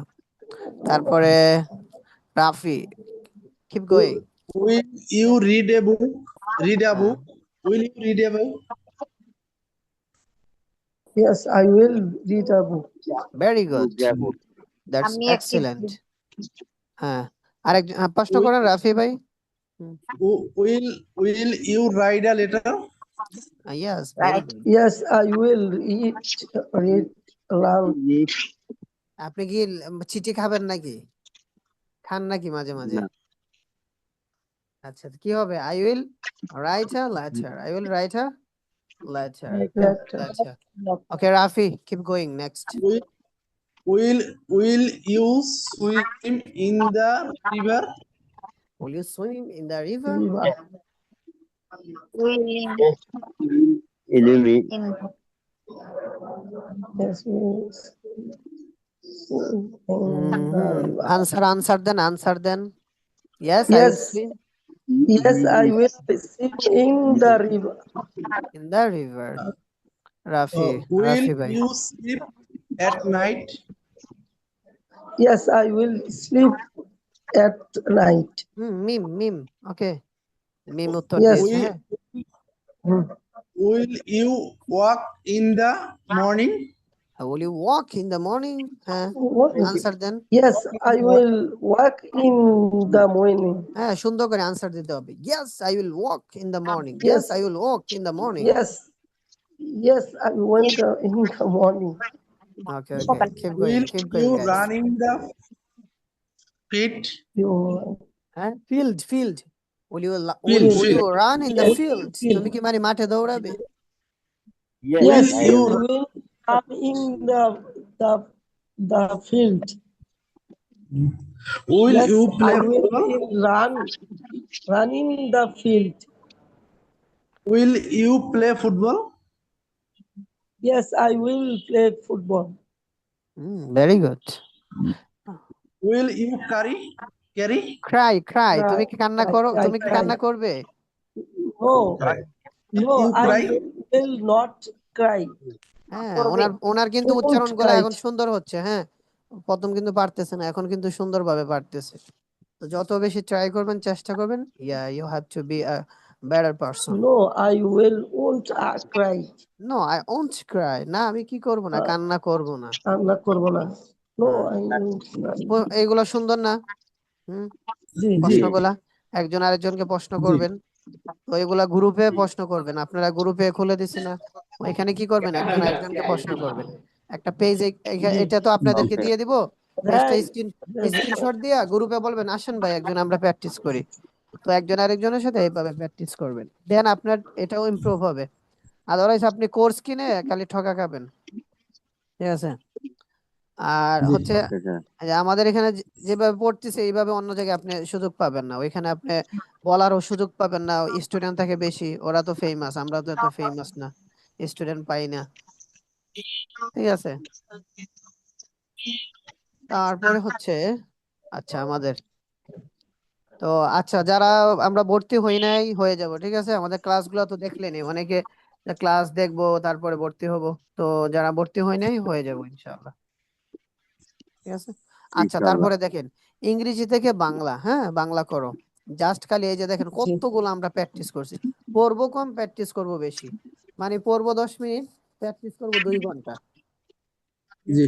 তারপরে Rafi keep going Will you read a book? Read a book? Will you read a book? Yes, I will read a book. Very good যাবো দ্যাটস আমি একটি এক্সিলেন্ট হ্যাঁ আরেকজন প্রশ্ন করেন রাফি ভাই Will you write a letter? Yes very Right. Good Yes, I will read aloud. আপনি কি চিঠি খাবেন নাকি খান নাকি মাঝে মাঝে না। আচ্ছা কি হবে I will write a letter Letter. Okay Rafi keep going next Will you swim in the river? Will you swim in the river Will এলিমি in Yes, yes. Answer then yes I will Yes, swim Yes, I will swim in the river. In the river. Rafi, Will Rafi bhai. you sleep at night? Yes, I will sleep at night. মিম ওকে মিম উত্তর Yes. দিয়েছে Will, হ্যাঁ Hmm. will you walk in the morning? will you walk in the morning হ্যাঁ What? Answer then Yes, I will walk in the morning. হ্যাঁ সুন্দর করে answer দিতে হবে yes I will walk in the morning yes Yes. I will walk in the morning Yes. Yes, I went in the morning. okay keep Will going you guys run in the pit? You. হ্যাঁ field will you Field, will you field. run in the Yes, field field. তুমি কি মানে মাঠে দৌড়াবে Yes, Yes, I you will. will come in the field. Will Yes, you play I will football? run in the field. Will you play football? Yes, I will play football. very good Will you carry? cry Cry, তুমি কি কান্না cry, করো cry, তুমি কি cry. কান্না করবে No, no, You I cry? will not cry. হ্যাঁ করবে। ওনার কিন্তু Won't উচ্চারণ গুলো cry. এখন সুন্দর হচ্ছে হ্যাঁ প্রথম কিন্তু পারতেছে না এখন কিন্তু সুন্দরভাবে পারতেছে তো যত বেশি ট্রাই করবেন চেষ্টা করবেন you have to be a better person No, I won't cry. No I won't cry না আমি কি করব না কান্না করব না কান্না করব না। No, হ্যাঁ। I won't cry. এইগুলো সুন্দর না হুম জি, জি। প্রশ্নগুলা একজন আরেকজনকে প্রশ্ন করবেন তো এগুলা গ্রুপে প্রশ্ন করবেন আপনারা গ্রুপে খুলে দিছি না ওইখানে কি করবেন একজন আরেকজনকে প্রশ্ন করবেন একটা পেজ এটা তো আপনাদেরকে দিয়ে দিব পেজটা হ্যাঁ, স্ক্রিনশট দিয়া গ্রুপে বলবেন আসেন ভাই একজন আমরা প্র্যাকটিস করি তো একজন আরেকজনের সাথে এইভাবে প্র্যাকটিস করবেন দেন আপনার এটাও ইমপ্রুভ হবে আদারওয়াইজ আপনি কোর্স কিনে খালি ঠকা খাবেন ঠিক আছে আর হচ্ছে Okay, sir. যে আমাদের এখানে যেভাবে পড়তেছে এইভাবে অন্য জায়গায় আপনি সুযোগ পাবেন না ওইখানে আপনি বলারও সুযোগ পাবেন না স্টুডেন্ট থাকে বেশি ওরা তো ফেমাস আমরা তো এত ফেমাস না স্টুডেন্ট পাই না ঠিক আছে তারপরে হচ্ছে আচ্ছা আমাদের তো আচ্ছা যারা আমরা ভর্তি হই নাই হয়ে যাব ঠিক আছে আমাদের ক্লাসগুলো তো দেখলেনি অনেকে ক্লাস দেখবো তারপরে ভর্তি হব তো যারা ভর্তি হয় নাই হয়ে যাব ইনশাআল্লাহ ঠিক আছে আচ্ছা Inshallah. তারপরে দেখেন ইংরেজি থেকে বাংলা হ্যাঁ বাংলা করো জাস্ট খালি এই যে দেখেন কতগুলো আমরা প্র্যাকটিস করছি পড়বো কম প্র্যাকটিস করব বেশি মানে পড়বো 10 মিনিট প্র্যাকটিস করব 2 ঘন্টা জি।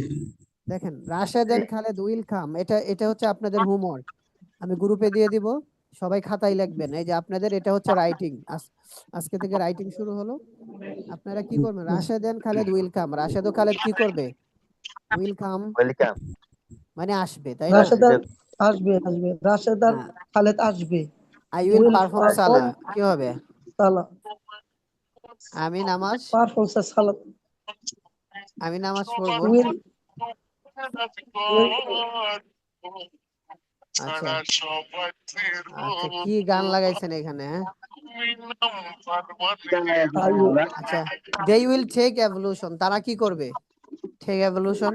দেখেন Rashed and Khaled will come এটা এটা হচ্ছে আপনাদের হোমওয়ার্ক আমি গ্রুপে দিয়ে দিব সবাই খাতায় লিখবেন এই যে আপনাদের এটা হচ্ছে রাইটিং আজকে থেকে রাইটিং শুরু হলো আপনারা কি করবেন Rashed and Khaled will come Rashed ও খালেদ কি করবে উইল কাম Welcome. মানে আসবে তাই না রাশেদ আসবে। রাশেদ আর হ্যাঁ খালেদ আসবে। I will Will perform perform সালা কি হবে সালাহ। আমি নামাজ Perform সালাত। আমি নামাজ পড়বো Will আচ্ছা আচ্ছা কি গান লাগাইছেন এখানে হ্যাঁ আচ্ছা দে উইল টেক এভলিউশন তারা কি করবে টেক এভলিউশন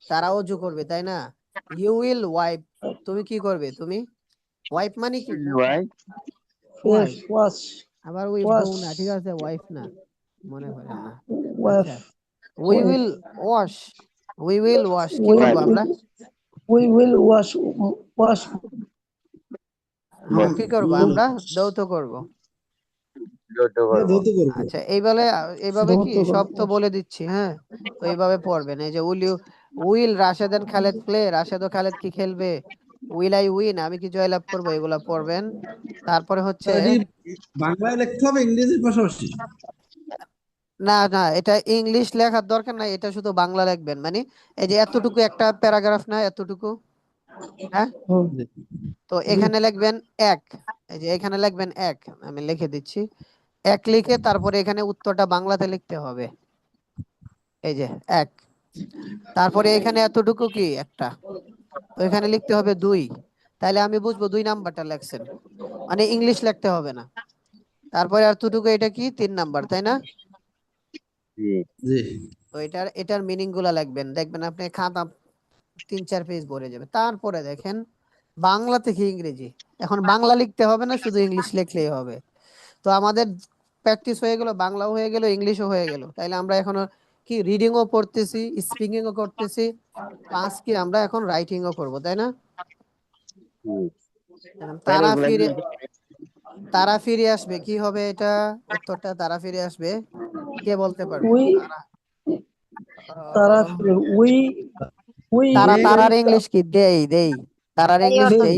তারা অজু করবে তাই না ইউ উইল ওয়াইপ তুমি কি করবে তুমি ওয়াইপ মানে কি Why? ওয়াইপ wash আবার ওই wash বউ না ঠিক আছে ওয়াইফ না মনে করেন না wife আচ্ছা উই উইল ওয়াশ কি we করবো আমরা we will wash হ্যাঁ, কি করবো আমরা দৌত করব ধৌত করবো। আচ্ছা এইভাবে কি ধৌত সব করবো। তো বলে দিচ্ছি হ্যাঁ তো এইভাবে পড়বেন এই যে will Rashed and Khaled play Rashed ও খালেদ কি খেলবে উইল আই উইন আমি কি জয়লাভ করবো এগুলা পড়বেন তারপরে হচ্ছে এটি বাংলায় লিখতে হবে ইংরেজির পাশাপাশি। না এটা ইংলিশ লেখার দরকার নাই এটা শুধু বাংলা লিখবেন মানে এই যে এতটুকু একটা প্যারাগ্রাফ না এতটুকু হ্যাঁ হুম। তো এখানে লিখবেন এক এই যে এখানে লিখবেন এক আমি লিখে দিচ্ছি এক লিখে তারপরে এখানে উত্তরটা বাংলাতে লিখতে হবে এই যে এক তারপরে এখানে এতটুকু কি একটা তো এখানে লিখতে হবে 2 তাহলে আমি বুঝবো 2 নাম্বারটা লেখছেন মানে ইংলিশ লিখতে হবে না তারপরে এতটুকু এটা কি 3 নাম্বার তাই না জি। তো এটার মিনিং গুলা লিখবেন দেখবেন আপনি খাতা 3-4 পেজ ভরে যাবে তারপরে দেখেন বাংলা থেকে ইংরেজি। এখন বাংলা লিখতে হবে না, শুধু ইংলিশ লিখলেই হবে। তো আমাদের প্র্যাকটিস হয়ে গেল, বাংলাও হয়ে গেল, ইংলিশও হয়ে গেল। তাইলে আমরা এখন কি রিডিংও পড়তেছি, স্পিকিংও করতেছি, প্লাস কি আমরা এখন রাইটিংও করব, তাই না? হুম। এখন স্যার এগুলা কি তারা ফিরে আসবে, কি হবে এটা? উত্তরটা তারা ফিরে আসবে, কে বলতে পারবে? উই তারা আহ, উই উই তারার ইংলিশ কি? দেই। তারার ইংলিশ They- দেই।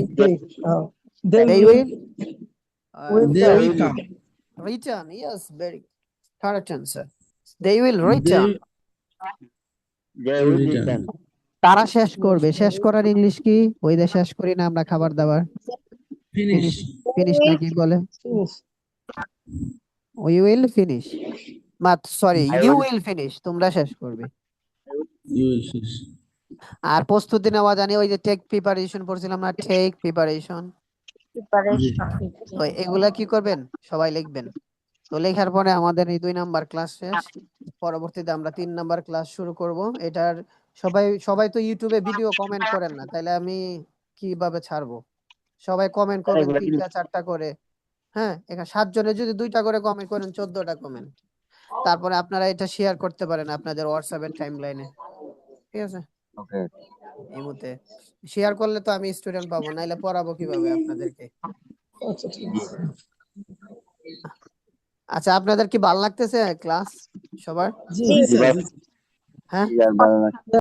দে They will will They come. will come. return. Yes, very correct answer. They will They return. they will will return. return. তারা শেষ করবে। শেষ করার ইংলিশ কি? ওই যে শেষ করি না আমরা খাবার দাবার, Finish. ফিনিশ will নাকি বলে? Finish. We will finish. Sorry, I you will will finish, তোমরা শেষ করবে। You will finish. আর প্রস্তুতি নেওয়া জানি, ওই যে টেক প্রিপারেশন পড়ছিলাম না, টেক প্রিপারেশন। preparation. তো এগুলা কি করবেন? সবাই লিখবেন। তো লেখার পরে আমাদের এই 2 নাম্বার ক্লাস শেষ। পরবর্তীতে আমরা 3 নাম্বার ক্লাস শুরু করব। এটার সবাই তো ইউটিউবে ভিডিও কমেন্ট করেন না, তাইলে আমি কিভাবে ছাড়বো? সবাই কমেন্ট স্যার করবেন এগুলা কি 3টা 4টা করে। হ্যাঁ, এখানে 7 জনের যদি 2টা করে কমেন্ট করেন, 14টা কমেন্ট। তারপরে আপনারা এটা শেয়ার করতে পারেন আপনাদের হোয়াটসঅ্যাপের টাইমলাইনে, ঠিক আছে? ওকে এই মুহূর্তে শেয়ার করলে তো আমি স্টুডেন্ট পাবো, নাইলে পড়াবো কিভাবে আপনাদেরকে? আচ্ছা ঠিক আছে। আচ্ছা, আপনাদের কি ভালো লাগতেছে ক্লাস সবার? জি জি জি স্যার, হ্যাঁ? ভালো লাগছে